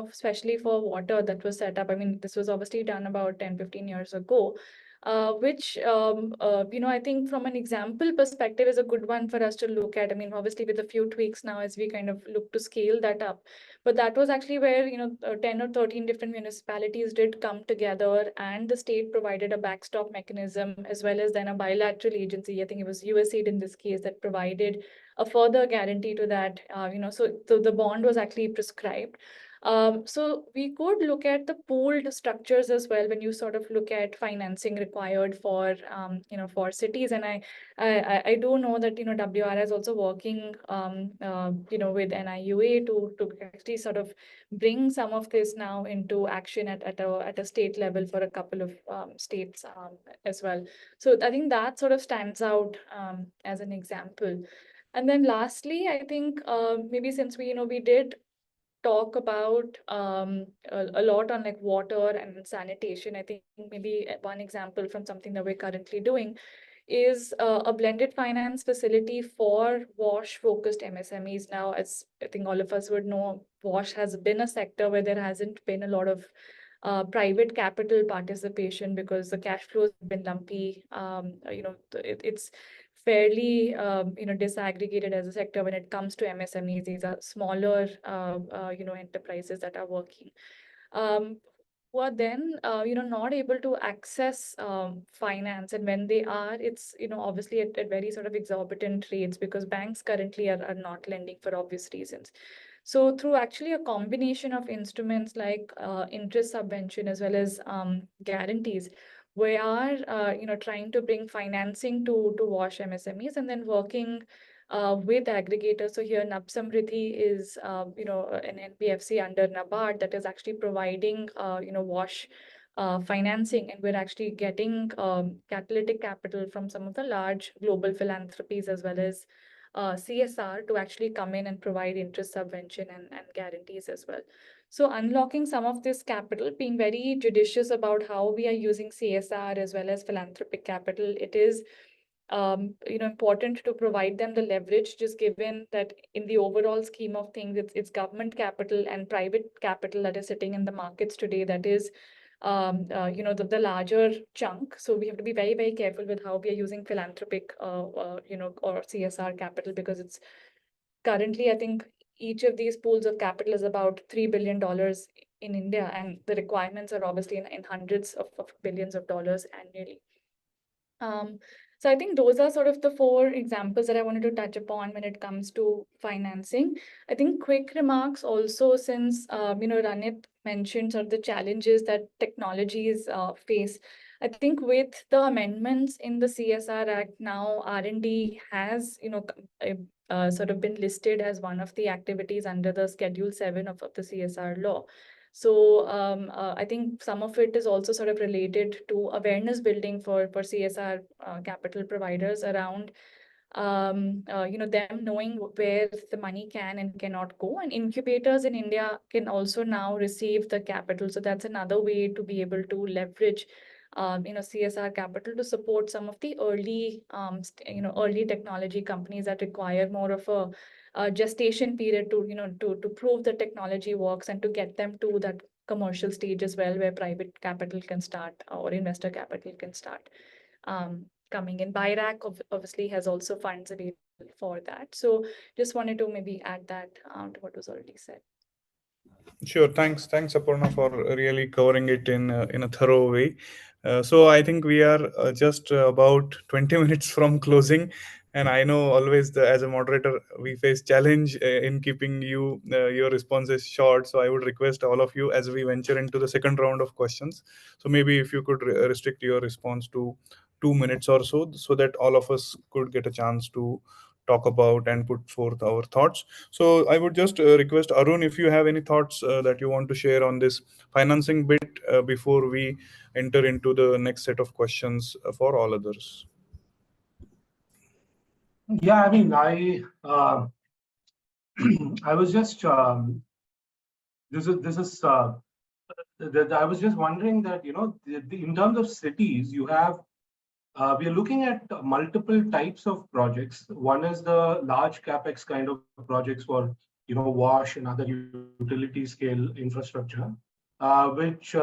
especially for water, that was set up. I mean, this was obviously done about 10-15 years ago. Which, I think from an example perspective is a good one for us to look at. I mean, obviously with a few tweaks now as we kind of look to scale that up. But that was actually where, 10 or 13 different municipalities did come together, and the state provided a backstop mechanism, as well as then a bilateral agency, I think it was USAID in this case, that provided a further guarantee to that, so the bond was actually prescribed. So we could look at the pooled structures as well when you sort of look at financing required for for cities. And I do know that WR is also working with NIUA to actually sort of bring some of this now into action at a state level for a couple of states as well. So I think that sort of stands out as an example. And then lastly, I think maybe since we did talk about a lot on like water and sanitation, I think maybe one example from something that we're currently doing is a blended finance facility for WASH focused MSMEs. Now, as I think all of us would know, WASH has been a sector where there hasn't been a lot of private capital participation because the cash flows have been lumpy. It's fairly disaggregated as a sector when it comes to MSMEs. These are smaller enterprises that are working, who are then not able to access finance, and when they are, it's obviously at very sort of exorbitant rates, because banks currently are not lending for obvious reasons. So through actually a combination of instruments like interest subvention as well as guarantees, we are trying to bring financing to WASH MSMEs, and then working with aggregators. So here Nabsamriddhi is an NBFC under NABARD that is actually providing WASH financing, and we're actually getting catalytic capital from some of the large global philanthropies as well as CSR to actually come in and provide interest subvention and guarantees as well. So unlocking some of this capital, being very judicious about how we are using CSR as well as philanthropic capital, it is important to provide them the leverage, just given that in the overall scheme of things, it's government capital and private capital that is sitting in the markets today that is the larger chunk. So we have to be very, very careful with how we are using philanthropic, or CSR capital, because it's currently, I think each of these pools of capital is about $3 billion in India, and the requirements are obviously in hundreds of billions of dollars annually. So I think those are sort of the 4 examples that I wanted to touch upon when it comes to financing. I think quick remarks also, since Ranit mentioned sort of the challenges that technologies face. I think with the amendments in the CSR Act now, R&D has sort of been listed as one of the activities under the Schedule 7 of the CSR law. So I think some of it is also sort of related to awareness building for CSR capital providers around them knowing where the money can and cannot go. And incubators in India can also now receive the capital. So that's another way to be able to leverage CSR capital to support some of the early early technology companies that require more of a gestation period to prove the technology works and to get them to that commercial stage as well, where private capital can start or investor capital can start coming in. BIRAC obviously has also funds available for that. So just wanted to maybe add that to what was already said. Sure. Thanks, Aparna, for really covering it in a thorough way. So I think we are just about 20 minutes from closing, and I know always as a moderator we face challenge in keeping your responses short. So I would request all of you as we venture into the second round of questions. So maybe if you could restrict your response to 2 minutes or so that all of us could get a chance to talk about and put forth our thoughts. So I would just request Arun, if you have any thoughts that you want to share on this financing bit before we enter into the next set of questions for all others. Yeah, I mean, I was just I was just wondering that in terms of cities, you have we are looking at multiple types of projects. One is the large capex kind of projects for wash and other utility scale infrastructure, which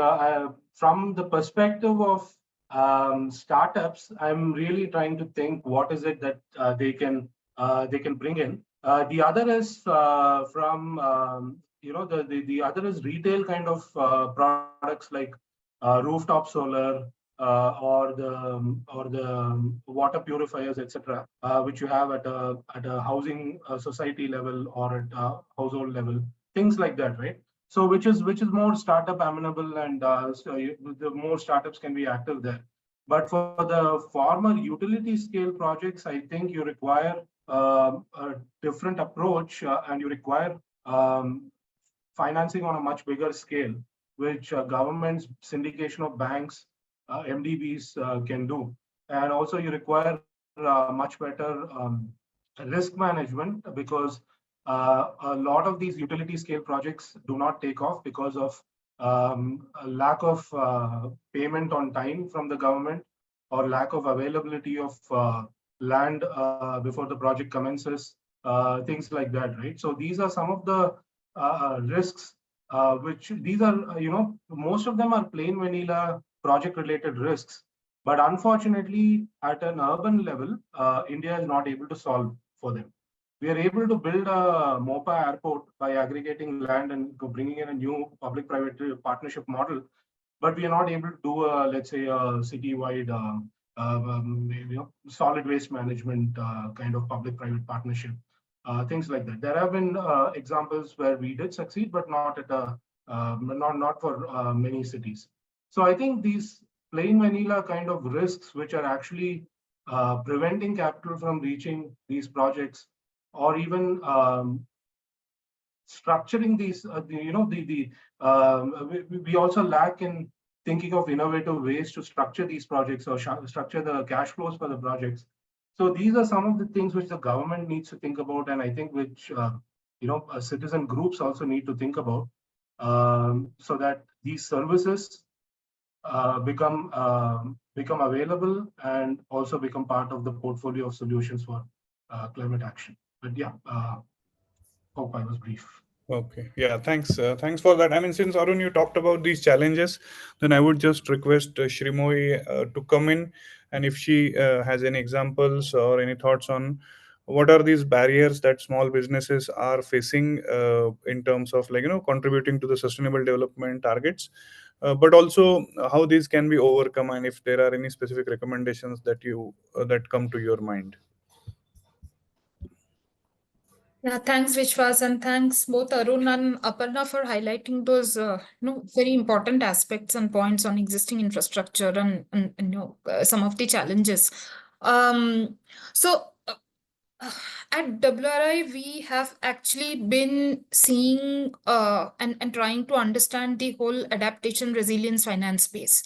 from the perspective of startups, I'm really trying to think what is it that they can bring in. The other is from the other is retail kind of products like rooftop solar, or the water purifiers, etc., which you have at a housing society level or at a household level, things like that, right? So which is more startup amenable, and the more startups can be active there. But for the former utility scale projects, I think you require a different approach, and you require financing on a much bigger scale, which governments, syndication of banks, MDBs can do. And also you require much better risk management, because a lot of these utility scale projects do not take off because of a lack of payment on time from the government, or lack of availability of land before the project commences, things like that, right? So these are some of the risks, which these are, most of them are plain vanilla project related risks. But unfortunately, at an urban level, India is not able to solve for them. We are able to build a MOPA airport by aggregating land and bringing in a new public-private partnership model, but we are not able to do let's say, a city-wide solid waste management kind of public-private partnership, things like that. There have been examples where we did succeed, but not at not for many cities. So I think these plain vanilla kind of risks, which are actually preventing capital from reaching these projects, or even structuring these, we also lack in thinking of innovative ways to structure these projects or structure the cash flows for the projects. So these are some of the things which the government needs to think about, and I think which citizen groups also need to think about, so that these services become available and also become part of the portfolio of solutions for climate action. But yeah, hope I was brief. Okay, yeah, thanks. Thanks for that. I mean, since Arun, you talked about these challenges, then I would just request Shrimoyee to come in, and if she has any examples or any thoughts on what are these barriers that small businesses are facing in terms of contributing to the sustainable development targets, but also how these can be overcome, and if there are any specific recommendations that that come to your mind. Yeah, thanks, Vishwas, and thanks both Arun and Aparna for highlighting those very important aspects and points on existing infrastructure and some of the challenges. At WRI, we have actually been seeing and trying to understand the whole adaptation resilience finance space.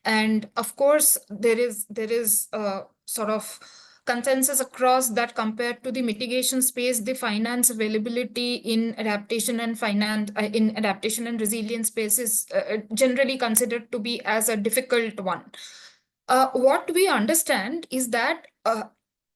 And of course, there is sort of consensus across that compared to the mitigation space, the finance availability in adaptation and resilience space is generally considered to be as a difficult one. What we understand is that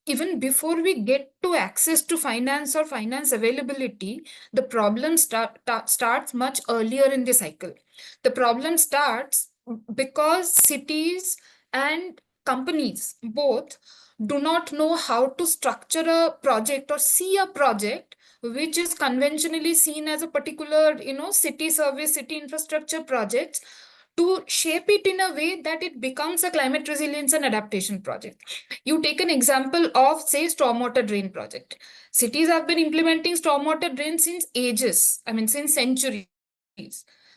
even before we get to access to finance or finance availability, the problem starts much earlier in the cycle. The problem starts because cities and companies both do not know how to structure a project or see a project which is conventionally seen as a particular, city service, city infrastructure project, to shape it in a way that it becomes a climate resilience and adaptation project. You take an example of, say, stormwater drain project. Cities have been implementing stormwater drains since ages, since centuries.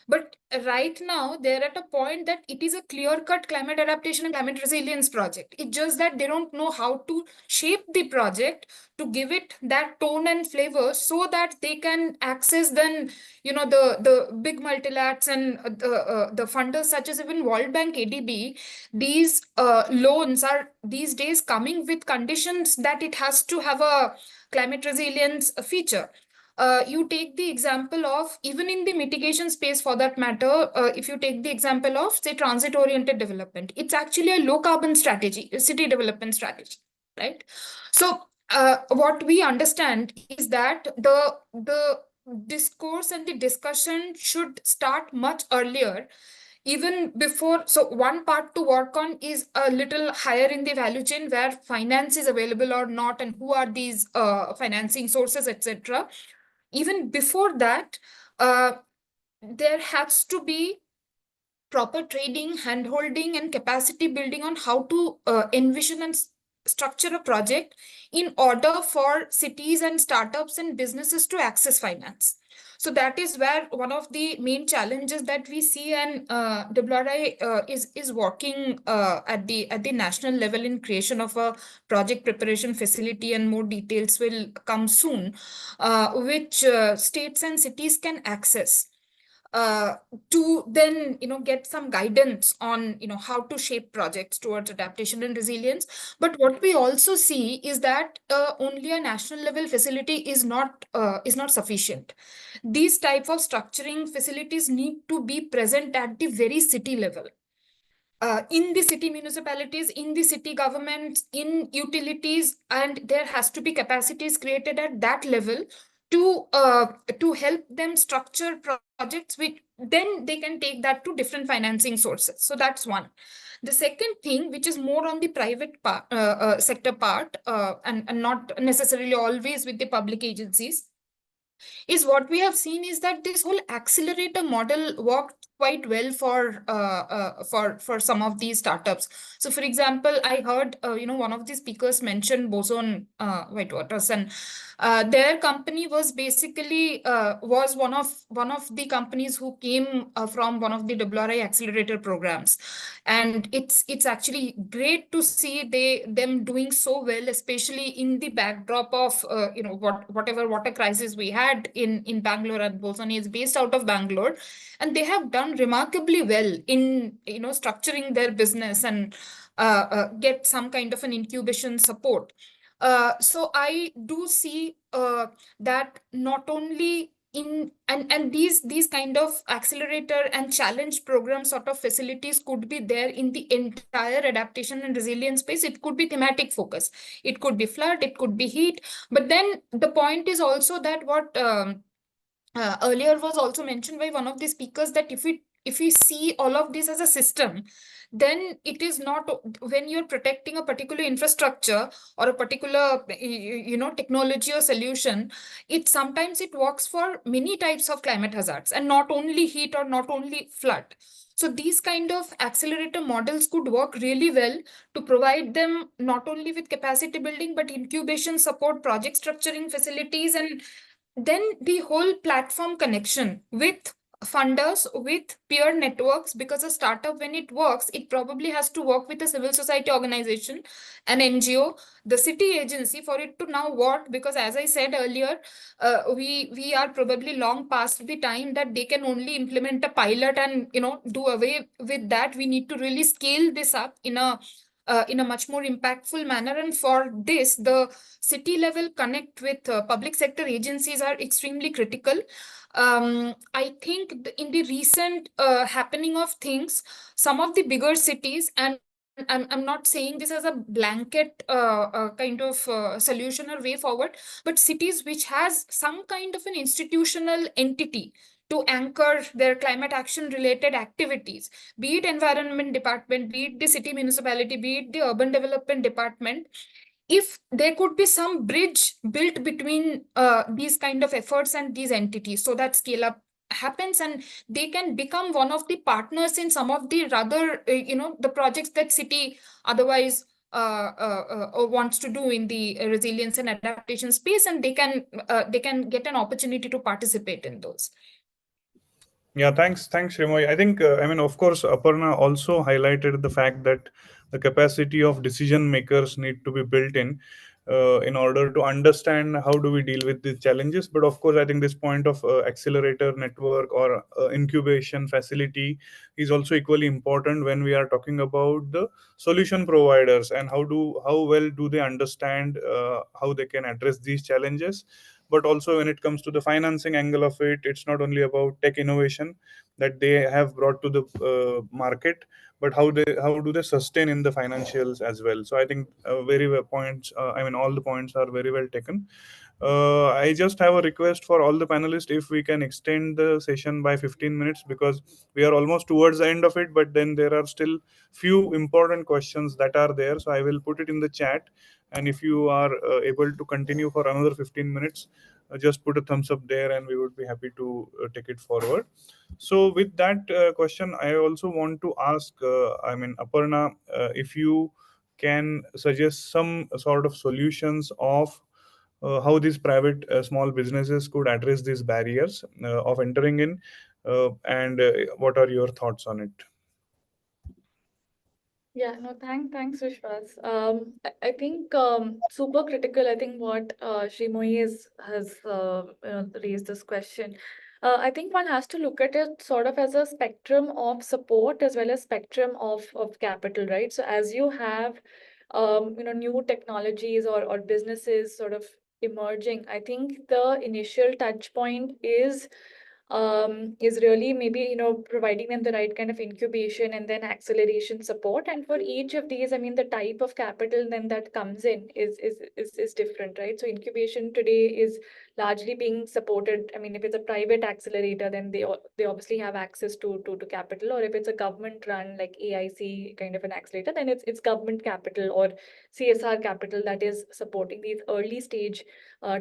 But right now, they're at a point that it is a clear-cut climate adaptation and climate resilience project. It's just that they don't know how to shape the project to give it that tone and flavor so that they can access then, the big multilats and the funders such as even World Bank, ADB. These loans are these days coming with conditions that it has to have a climate resilience feature. You take the example of, even in the mitigation space for that matter, if you take the example of, say, transit-oriented development, it's actually a low-carbon strategy, a city development strategy, right? So what we understand is that the discourse and the discussion should start much earlier, even before. So one part to work on is a little higher in the value chain, where finance is available or not, and who are these financing sources, etc. Even before that, there has to be proper trading, hand-holding, and capacity building on how to envision and structure a project in order for cities and startups and businesses to access finance. So that is where one of the main challenges that we see, and WRI is working at the national level in creation of a project preparation facility, and more details will come soon, which states and cities can access to then get some guidance on how to shape projects towards adaptation and resilience. But what we also see is that only a national level facility is not sufficient. These type of structuring facilities need to be present at the very city level. In the city municipalities, in the city governments, in utilities, and there has to be capacities created at that level to help them structure projects, which then they can take that to different financing sources. So that's one. The second thing, which is more on the private sector part, and not necessarily always with the public agencies, is what we have seen is that this whole accelerator model worked quite well for some of these startups. So, for example, I heard one of the speakers mention Boson Whitewaters, and their company was basically was one of the companies who came from one of the WRI accelerator programs, and it's actually great to see them doing so well, especially in the backdrop of whatever water crisis we had in Bangalore, and Boson is based out of Bangalore, and they have done done remarkably well in structuring their business and get some kind of an incubation support. So I do see that not only in and these kind of accelerator and challenge program sort of facilities could be there in the entire adaptation and resilience space. It could be thematic focus, it could be flood, it could be heat. But then the point is also that what earlier was also mentioned by one of the speakers, that if we see all of this as a system, then it is not, when you're protecting a particular infrastructure or a particular technology or solution, it sometimes it works for many types of climate hazards and not only heat or not only flood. So these kind of accelerator models could work really well to provide them not only with capacity building, but incubation support, project structuring facilities, and then the whole platform connection with funders, with peer networks, because a startup, when it works, it probably has to work with a civil society organization, an NGO, the city agency for it to now work. Because as I said earlier, we are probably long past the time that they can only implement a pilot and do away with that. We need to really scale this up in a much more impactful manner. And for this, the city level connect with public sector agencies are extremely critical. I think in the recent happening of things, some of the bigger cities, and I'm not saying this as a blanket kind of solution or way forward, but cities which has some kind of an institutional entity to anchor their climate action related activities, be it environment department, be it the city municipality, be it the urban development department. If there could be some bridge built between these kind of efforts and these entities, so that scale up happens and they can become one of the partners in some of the rather the projects that city otherwise wants to do in the resilience and adaptation space, and they can get an opportunity to participate in those. Yeah, thanks, Shrimoyee. I think, of course, Aparna also highlighted the fact that the capacity of decision makers need to be built in order to understand how do we deal with these challenges. But of course, I think this point of accelerator network or incubation facility is also equally important when we are talking about the solution providers and how well do they understand how they can address these challenges. But also when it comes to the financing angle of it, it's not only about tech innovation that they have brought to the market, but how do they sustain in the financials as well. So I think very well points, all the points are very well taken. I just have a request for all the panelists, if we can extend the session by 15 minutes, because we are almost towards the end of it, but then there are still few important questions that are there. So I will put it in the chat, and if you are able to continue for another 15 minutes, just put a thumbs up there and we would be happy to take it forward. So with that question, I also want to ask, Aparna, if you can suggest some sort of solutions of how these private small businesses could address these barriers of entering in, and what are your thoughts on it? Yeah, no, thanks, Vishwas. I think super critical. I think what Shrimoyee has raised this question. I think one has to look at it sort of as a spectrum of support as well as spectrum of capital, right? So as you have new technologies or businesses sort of emerging, I think the initial touch point is really maybe providing them the right kind of incubation and then acceleration support. And for each of these, I mean, the type of capital then that comes in is different, right? So incubation today is largely being supported. I mean, if it's a private accelerator, then they obviously have access to capital. Or if it's a government run like AIC kind of an accelerator, then it's government capital or CSR capital that is supporting these early stage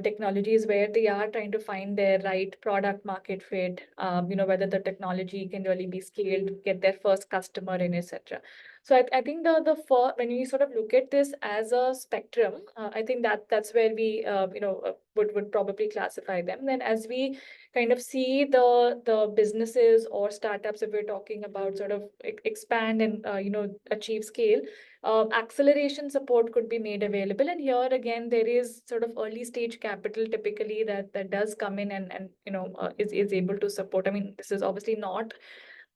technologies where they are trying to find their right product market fit, whether the technology can really be scaled, get their first customer in, etc. So I think when you sort of look at this as a spectrum, I think that's where we would probably classify them. Then as we kind of see the businesses or startups, if we're talking about sort of expand and achieve scale, acceleration support could be made available. And here again, there is sort of early stage capital typically that does come in and is able to support. I mean, this is obviously not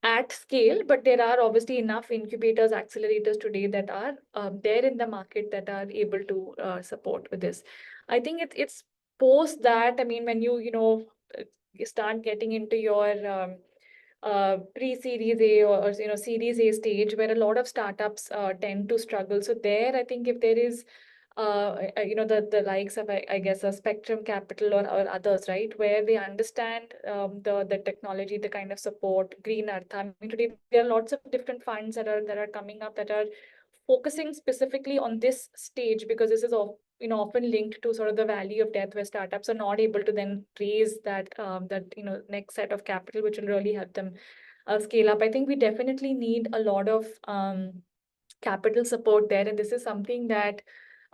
at scale, but there are obviously enough incubators, accelerators today that are there in the market that are able to support with this. I think it's post that, I mean, when you start getting into your pre-series A or series A stage, where a lot of startups tend to struggle. So there, I think if there is the likes of, I guess, a Spectrum Capital or others, right, where they understand the technology, the kind of support, Green Earth. I mean, today there are lots of different funds that are coming up that are focusing specifically on this stage, because this is often linked to sort of the valley of death, where startups are not able to then raise that next set of capital, which will really help them scale up. I think we definitely need a lot of capital support there, and this is something that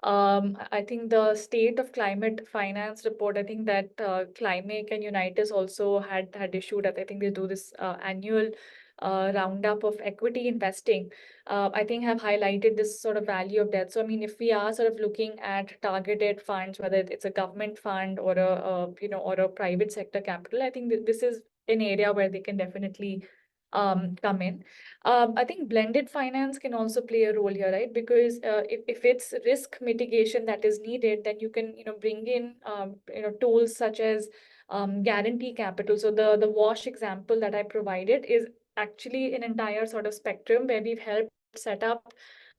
I think the State of Climate Finance report, I think that Climate and Unitas also had issued. I think they do this annual roundup of equity investing. I think have highlighted this sort of value of debt. So I mean, if we are sort of looking at targeted funds, whether it's a government fund or a private sector capital, I think this is an area where they can definitely come in. I think blended finance can also play a role here, right? Because if it's risk mitigation that is needed, then you can bring in tools such as guarantee capital. So the WASH example that I provided is actually an entire sort of spectrum where we've helped set up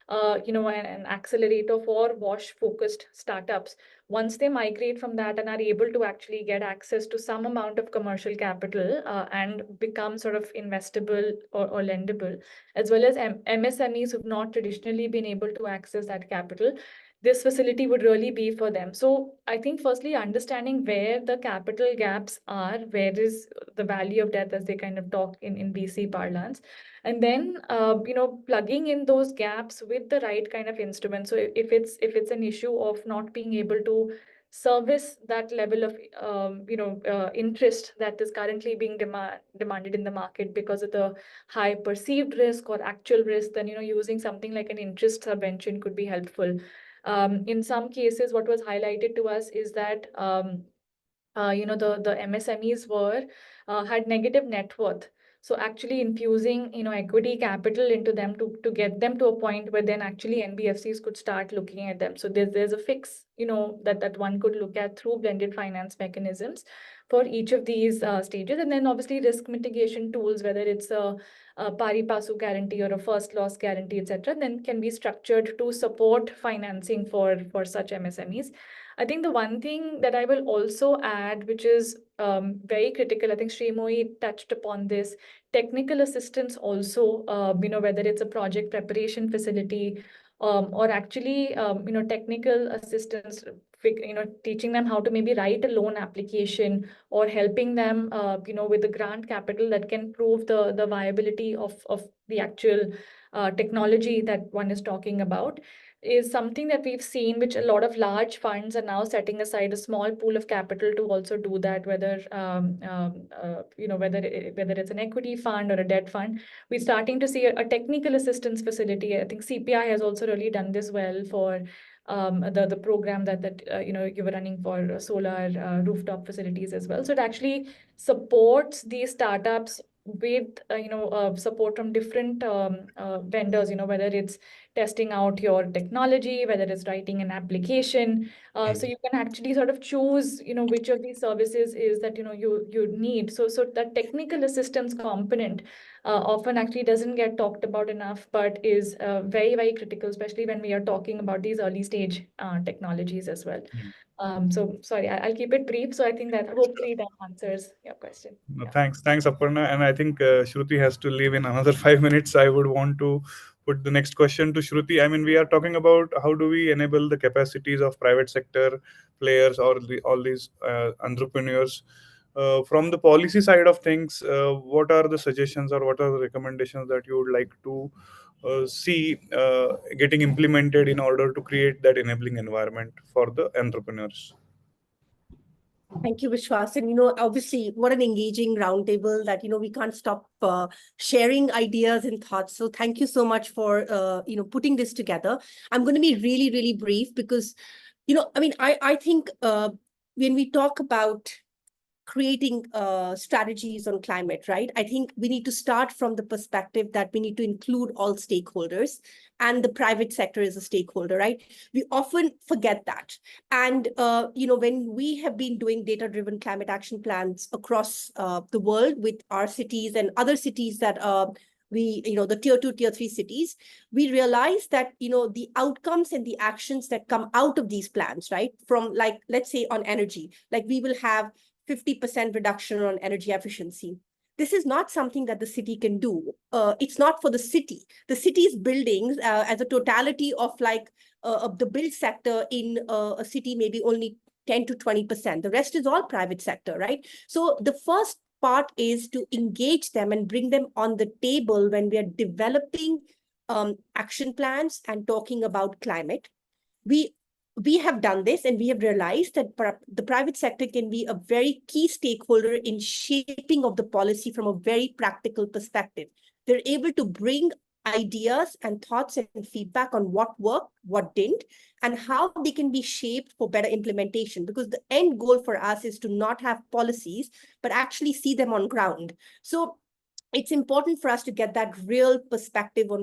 an accelerator for WASH-focused startups. Once they migrate from that and are able to actually get access to some amount of commercial capital and become sort of investable or lendable, as well as MSMEs who've not traditionally been able to access that capital, this facility would really be for them. So I think firstly, understanding where the capital gaps are, where is the valley of death, as they kind of talk in BC parlance, and then plugging in those gaps with the right kind of instrument. So if it's an issue of not being able to service that level of interest that is currently being demanded in the market because of the high perceived risk or actual risk, then using something like an interest subvention could be helpful. In some cases, what was highlighted to us is that the MSMEs had negative net worth. So actually infusing equity capital into them to get them to a point where then actually NBFCs could start looking at them. So there's a fix that one could look at through blended finance mechanisms for each of these stages, and then obviously risk mitigation tools, whether it's a pari passu guarantee or a first loss guarantee, etc., then can be structured to support financing for such MSMEs. I think the one thing that I will also add, which is very critical, I think Shrimoyee touched upon this, technical assistance also, whether it's a project preparation facility or actually, technical assistance, teaching them how to maybe write a loan application or helping them, with the grant capital that can prove the viability of the actual technology that one is talking about, is something that we've seen, which a lot of large funds are now setting aside a small pool of capital to also do that, whether whether it's an equity fund or a debt fund. We're starting to see a technical assistance facility. I think CPI has also really done this well for the program that you were running for solar rooftop facilities as well. So it actually supports these startups with support from different vendors, whether it's testing out your technology, whether it's writing an application. So you can actually sort of choose, which of these services is that, you need. So that technical assistance component often actually doesn't get talked about enough, but is very, very critical, especially when we are talking about these early stage technologies as well. So sorry, I'll keep it brief. So I think that hopefully that answers your question. No, thanks, Aparna. And I think Shruti has to leave in another 5 minutes. I would want to put the next question to Shruti. I mean, we are talking about how do we enable the capacities of private sector players or all these entrepreneurs. From the policy side of things, what are the suggestions or what are the recommendations that you would like to see getting implemented in order to create that enabling environment for the entrepreneurs? Thank you, Vishwas. And, obviously, what an engaging roundtable that, we can't stop sharing ideas and thoughts. So thank you so much for, putting this together. I'm going to be really, really brief because, I mean, I think when we talk about creating strategies on climate, right? I think we need to start from the perspective that we need to include all stakeholders, and the private sector is a stakeholder, right? We often forget that. And, when we have been doing data-driven climate action plans across the world with our cities and other cities that the tier 2, tier 3 cities, we realize that, the outcomes and the actions that come out of these plans, right? From, like, let's say on energy, like we will have 50% reduction on energy efficiency. This is not something that the city can do. It's not for the city. The city's buildings as a totality of the build sector in a city, maybe only 10 to 20%. The rest is all private sector, right? So the first part is to engage them and bring them on the table when we are developing action plans and talking about climate. We have done this, and we have realized that the private sector can be a very key stakeholder in shaping of the policy from a very practical perspective. They're able to bring ideas and thoughts and feedback on what worked, what didn't, and how they can be shaped for better implementation. Because the end goal for us is to not have policies, but actually see them on ground. So it's important for us to get that real perspective on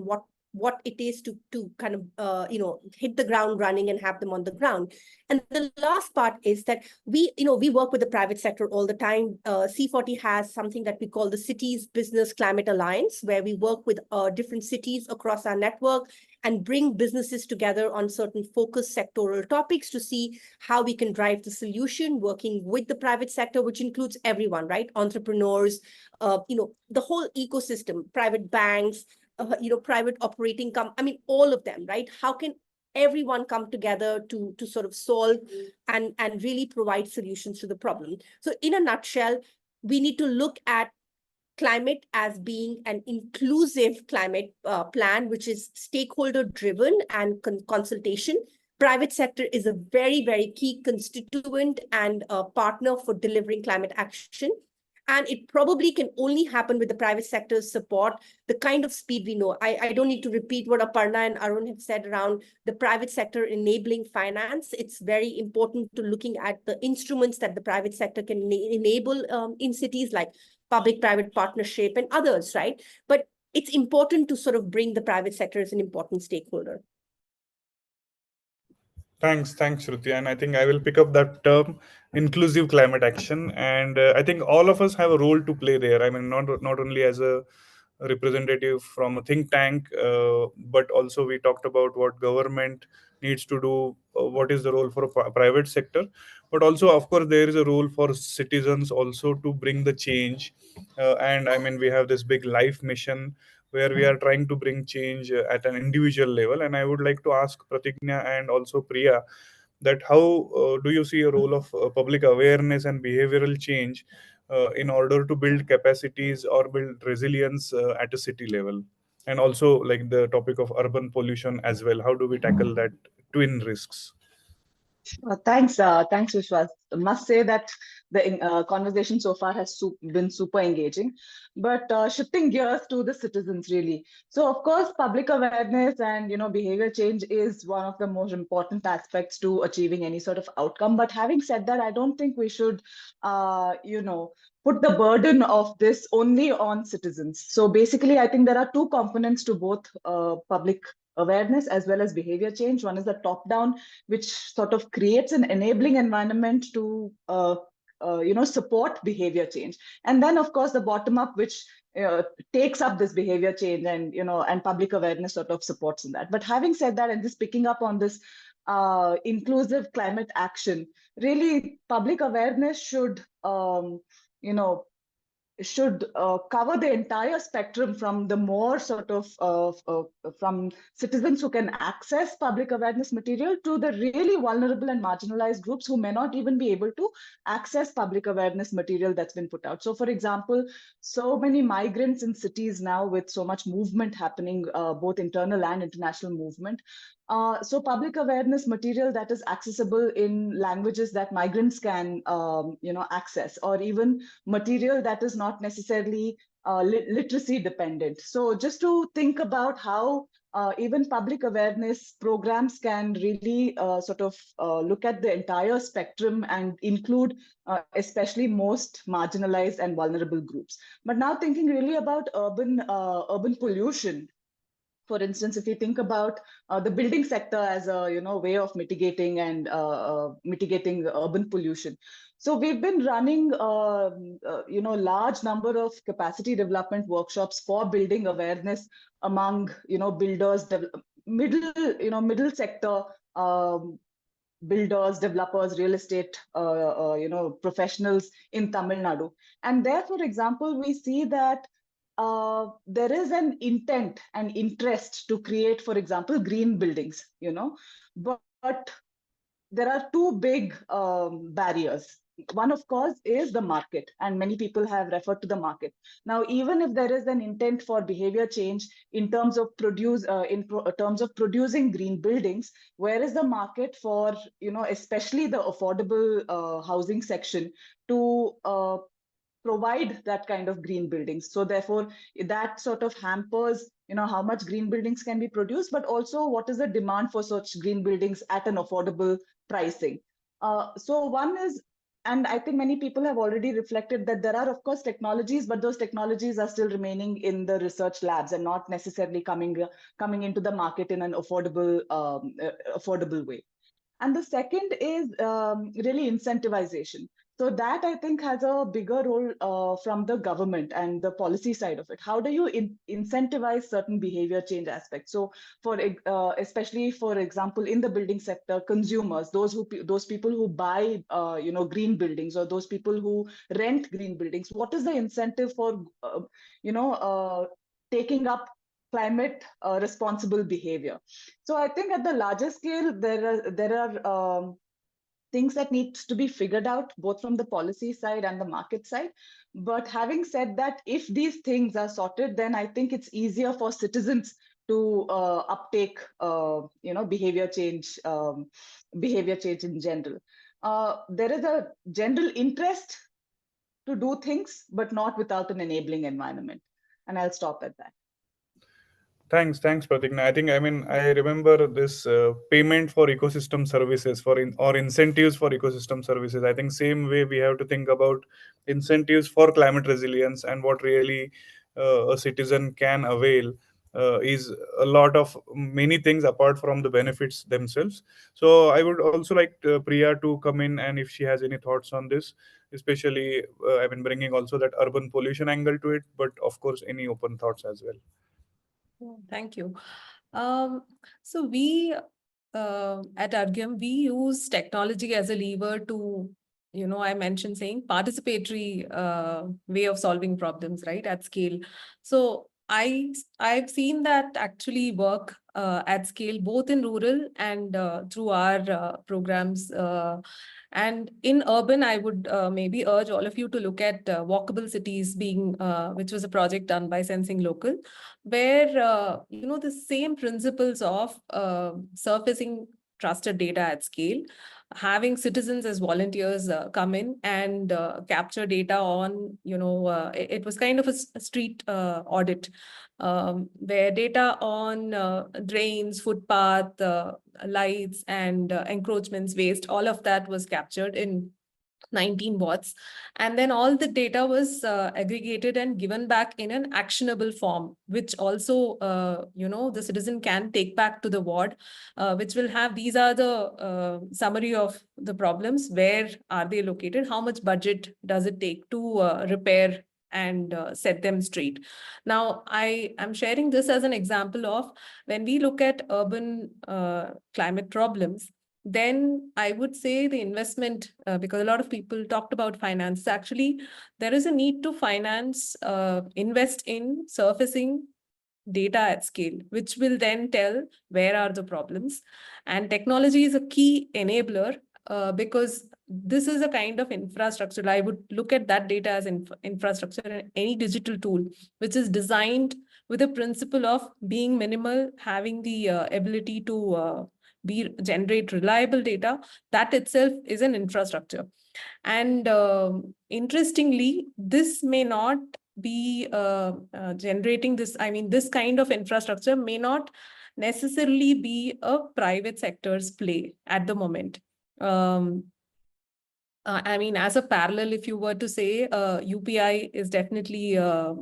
what it is to kind of hit the ground running and have them on the ground. And the last part is that we work with the private sector all the time. C40 has something that we call the Cities Business Climate Alliance, where we work with different cities across our network and bring businesses together on certain focused sectoral topics to see how we can drive the solution, working with the private sector, which includes everyone, right? Entrepreneurs, the whole ecosystem, private banks, private operating all of them, right? How can everyone come together to sort of solve and really provide solutions to the problem? So in a nutshell, we need to look at climate as being an inclusive climate plan, which is stakeholder driven and consultation. Private sector is a very, very key constituent and partner for delivering climate action. And it probably can only happen with the private sector's support, the kind of speed we know. I don't need to repeat what Aparna and Arun have said around the private sector enabling finance. It's very important to looking at the instruments that the private sector can enable in cities, like public-private partnership and others, right? But it's important to sort of bring the private sector as an important stakeholder. Thanks, Shruti. And I think I will pick up that term, inclusive climate action. And I think all of us have a role to play there. I mean, not only as a representative from a think tank, but also we talked about what government needs to do, what is the role for a private sector. But also, of course, there is a role for citizens also to bring the change. And I mean, we have this big life mission where we are trying to bring change at an individual level. And I would like to ask Prathijna and also Priya that how do you see a role of public awareness and behavioral change in order to build capacities or build resilience at a city level? And also like the topic of urban pollution as well. How do we tackle that twin risks? Thanks, Vishwas. I must say that the conversation so far has been super engaging. But shifting gears to the citizens, really. So, of course, public awareness and behavior change is one of the most important aspects to achieving any sort of outcome. But having said that, I don't think we should, put the burden of this only on citizens. So basically, I think there are two components to both public awareness as well as behavior change. One is the top-down, which sort of creates an enabling environment to support behavior change, and then of course the bottom-up, which takes up this behavior change and public awareness sort of supports in that. But having said that, and just picking up on this inclusive climate action, really public awareness should cover the entire spectrum, from the more sort of from citizens who can access public awareness material to the really vulnerable and marginalized groups who may not even be able to access public awareness material that's been put out. So for example, so many migrants in cities now with so much movement happening, both internal and international movement. So public awareness material that is accessible in languages that migrants can, access, or even material that is not necessarily literacy dependent. So just to think about how even public awareness programs can really look at the entire spectrum and include especially most marginalized and vulnerable groups. But now thinking really about urban pollution, for instance, if you think about the building sector as a way of mitigating urban pollution. So we've been running large number of capacity development workshops for building awareness among builders, middle sector builders, developers, real estate professionals in Tamil Nadu. And there, for example, we see that there is an intent and interest to create, for example, green buildings, but there are two big barriers. One, of course, is the market, and many people have referred to the market. Now, even if there is an intent for behavior change in terms of producing green buildings, where is the market for, especially the affordable housing section to provide that kind of green buildings? So therefore, that sort of hampers, how much green buildings can be produced, but also what is the demand for such green buildings at an affordable pricing. So one is, and I think many people have already reflected that there are, of course, technologies, but those technologies are still remaining in the research labs and not necessarily coming into the market in an affordable way. And the second is really incentivization. So that, I think, has a bigger role from the government and the policy side of it. How do you incentivize certain behavior change aspects? So especially, for example, in the building sector, consumers, those people who buy green buildings, or those people who rent green buildings, what is the incentive for taking up climate responsible behavior? So I think at the larger scale, there are things that needs to be figured out, both from the policy side and the market side. But having said that, if these things are sorted, then I think it's easier for citizens to uptake behavior change in general. There is a general interest to do things, but not without an enabling environment. And I'll stop at that. Thanks, Prathijna. I remember this payment for ecosystem services or incentives for ecosystem services. I think same way we have to think about incentives for climate resilience, and what really a citizen can avail is a lot of many things apart from the benefits themselves. So I would also like Priya to come in, and if she has any thoughts on this, especially bringing also that urban pollution angle to it, but of course any open thoughts as well. Thank you. So we at Arghyam, we use technology as a lever to, I mentioned saying participatory way of solving problems, right, at scale. So I've seen that actually work at scale, both in rural and through our programs. And in urban, I would maybe urge all of you to look at Walkable Cities, which was a project done by Sensing Local, where the same principles of surfacing trusted data at scale, having citizens as volunteers come in and capture data on, it was kind of a street audit, where data on drains, footpath, lights, and encroachments, waste, all of that was captured in 19 watts. And then all the data was aggregated and given back in an actionable form, which also, the citizen can take back to the ward, which will have, these are the summary of the problems, where are they located, how much budget does it take to repair and set them straight. Now, I am sharing this as an example of when we look at urban climate problems, then I would say the investment, because a lot of people talked about finance, actually, there is a need to invest in surfacing data at scale, which will then tell where are the problems. And technology is a key enabler, because this is a kind of infrastructure. I would look at that data as infrastructure, and any digital tool which is designed with a principle of being minimal, having the ability to generate reliable data, that itself is an infrastructure. And interestingly, this may not be generating this, this kind of infrastructure may not necessarily be a private sector's play at the moment. I mean, as a parallel, if you were to say UPI is definitely, a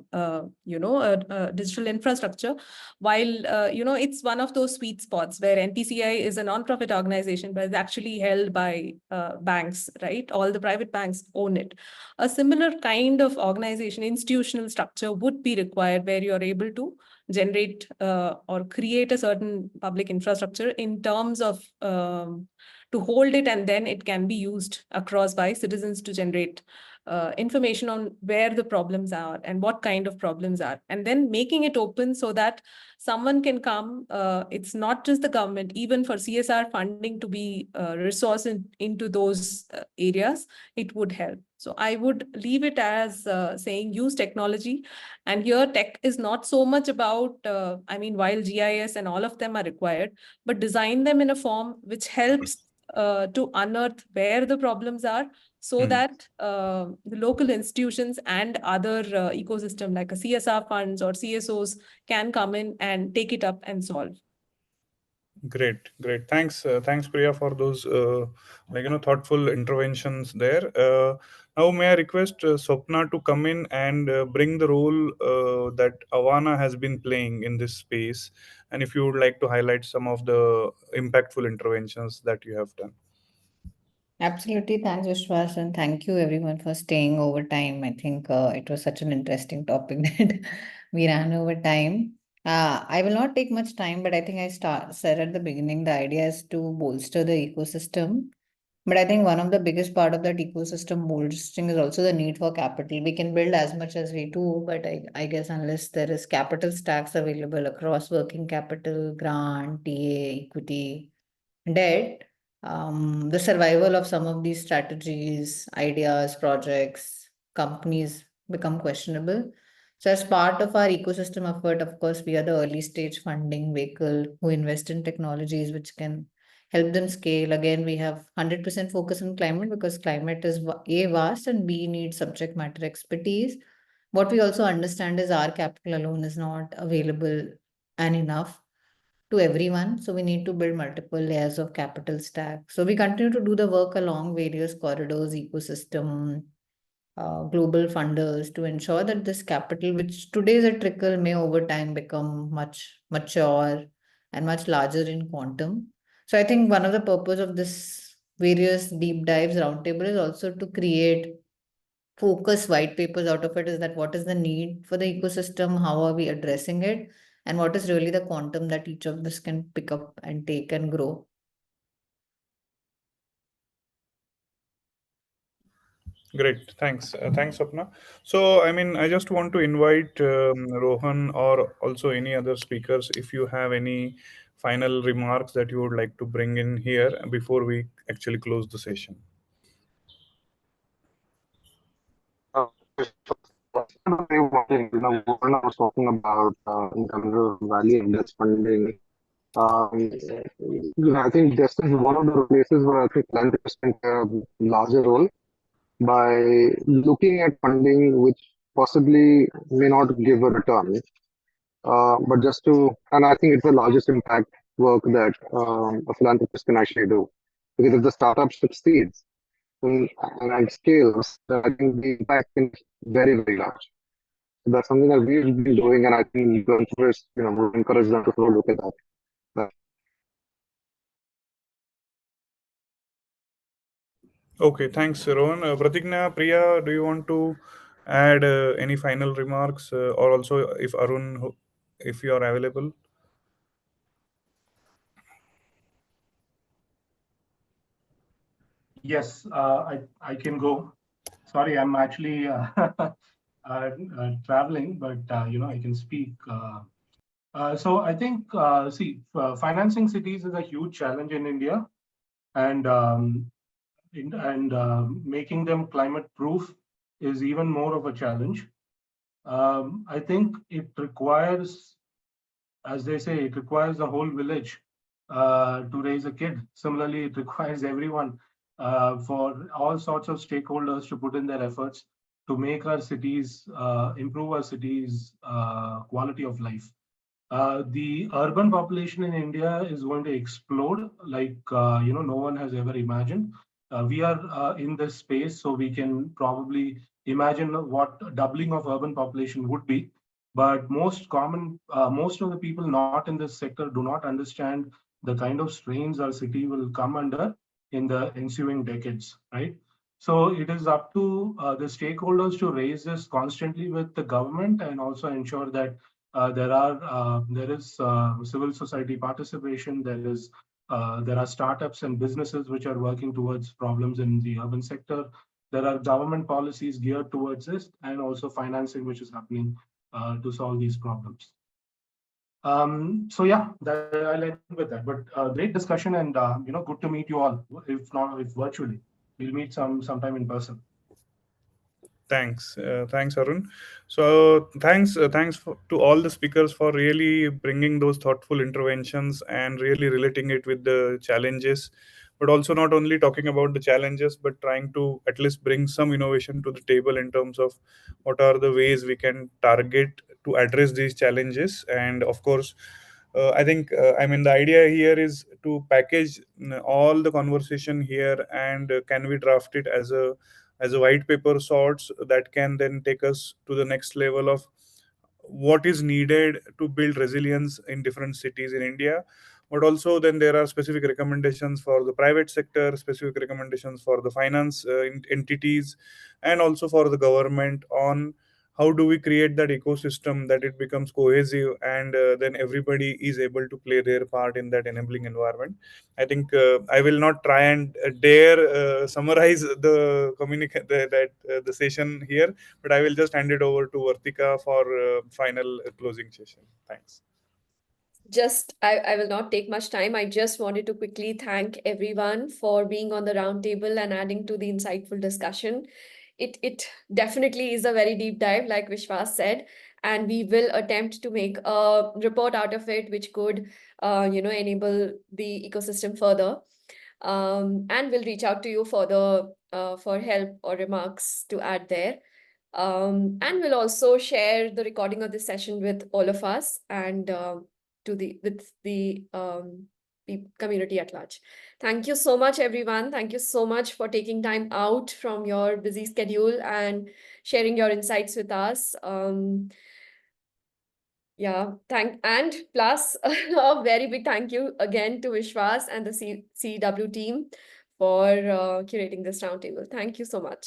digital infrastructure, while, it's one of those sweet spots where NPCI is a non-profit organization, but it's actually held by banks, right? All the private banks own it. A similar kind of organization, institutional structure would be required where you're able to generate or create a certain public infrastructure in terms of to hold it, and then it can be used across by citizens to generate information on where the problems are and what kind of problems are, and then making it open so that someone can come. It's not just the government, even for CSR funding to be resourced into those areas, it would help. So I would leave it as saying use technology. And here tech is not so much about, while GIS and all of them are required, but design them in a form which helps to unearth where the problems are, so that the local institutions and other ecosystem like a CSR funds or CSOs can come in and take it up and solve. Great. Thanks, Priya, for those thoughtful interventions there. Now, may I request Swapna to come in and bring the role that Avaana has been playing in this space, and if you would like to highlight some of the impactful interventions that you have done. Absolutely. Thanks, Vishwas, and thank you everyone for staying over time. I think it was such an interesting topic that we ran over time. I will not take much time, but I think I said at the beginning, the idea is to bolster the ecosystem. But I think one of the biggest part of that ecosystem bolstering is also the need for capital. We can build as much as we do, but I guess unless there is capital stacks available across working capital, grant, TA, equity, debt, the survival of some of these strategies, ideas, projects, companies become questionable. So as part of our ecosystem effort, of course, we are the early stage funding vehicle who invest in technologies which can help them scale. Again, we have 100% focus on climate because climate is A, vast, and B, needs subject matter expertise. What we also understand is our capital alone is not available and enough to everyone. So we need to build multiple layers of capital stack. So we continue to do the work along various corridors, ecosystem, global funders to ensure that this capital, which today is a trickle, may over time become much mature and much larger in quantum. So I think one of the purpose of this various deep dives roundtable is also to create focus white papers out of it, is that what is the need for the ecosystem, how are we addressing it, and what is really the quantum that each of us can pick up and take and grow. Great, thanks, Swapna. So, I just want to invite Rohan or also any other speakers if you have any final remarks that you would like to bring in here before we actually close the session. What I was talking about in terms of value index funding. I think this is one of the places where I think philanthropists can play a larger role by looking at funding which possibly may not give a return, but just to, and I think it's the largest impact work that a philanthropist can actually do. Because if the startup succeeds and scales, then I think the impact can be very, very large. So that's something that we've been doing, and I think philanthropists, would encourage them to sort of look at that. Okay, thanks, Rohan. Prathijna, Priya, do you want to add any final remarks, or also if Arun, if you are available? Yes, I can go. Sorry, I'm actually traveling, but I can speak. So I think, financing cities is a huge challenge in India, and making them climate proof is even more of a challenge. I think it requires, as they say, it requires the whole village to raise a kid. Similarly, it requires everyone, for all sorts of stakeholders to put in their efforts to make our cities, improve our cities' quality of life. The urban population in India is going to explode like no one has ever imagined. We are in this space, so we can probably imagine what doubling of urban population would be. But most of the people not in this sector do not understand the kind of strains our city will come under in the ensuing decades, right? So it is up to the stakeholders to raise this constantly with the government and also ensure that there is civil society participation. There are startups and businesses which are working towards problems in the urban sector. There are government policies geared towards this, and also financing which is happening to solve these problems. So yeah, I'll end with that. But great discussion, and good to meet you all. If virtually, we'll meet sometime in person. Thanks, Arun. So thanks to all the speakers for really bringing those thoughtful interventions and really relating it with the challenges, but also not only talking about the challenges, but trying to at least bring some innovation to the table in terms of what are the ways we can target to address these challenges. And of course, I think the idea here is to package all the conversation here, and can we draft it as a white paper sorts that can then take us to the next level of what is needed to build resilience in different cities in India. But also then there are specific recommendations for the private sector, specific recommendations for the finance entities, and also for the government on how do we create that ecosystem that it becomes cohesive, and then everybody is able to play their part in that enabling environment. I think I will not try and dare summarize the the session here, but I will just hand it over to Vartika for final closing session. Thanks. I will not take much time. I just wanted to quickly thank everyone for being on the roundtable and adding to the insightful discussion. It definitely is a very deep dive, like Vishwas said, and we will attempt to make a report out of it, which could, enable the ecosystem further. And we'll reach out to you for help or remarks to add there. And we'll also share the recording of this session with all of us and with the community at large. Thank you so much, everyone. Thank you so much for taking time out from your busy schedule and sharing your insights with us. And plus a very big thank you again to Vishwas and the CEEW team for curating this roundtable. Thank you so much.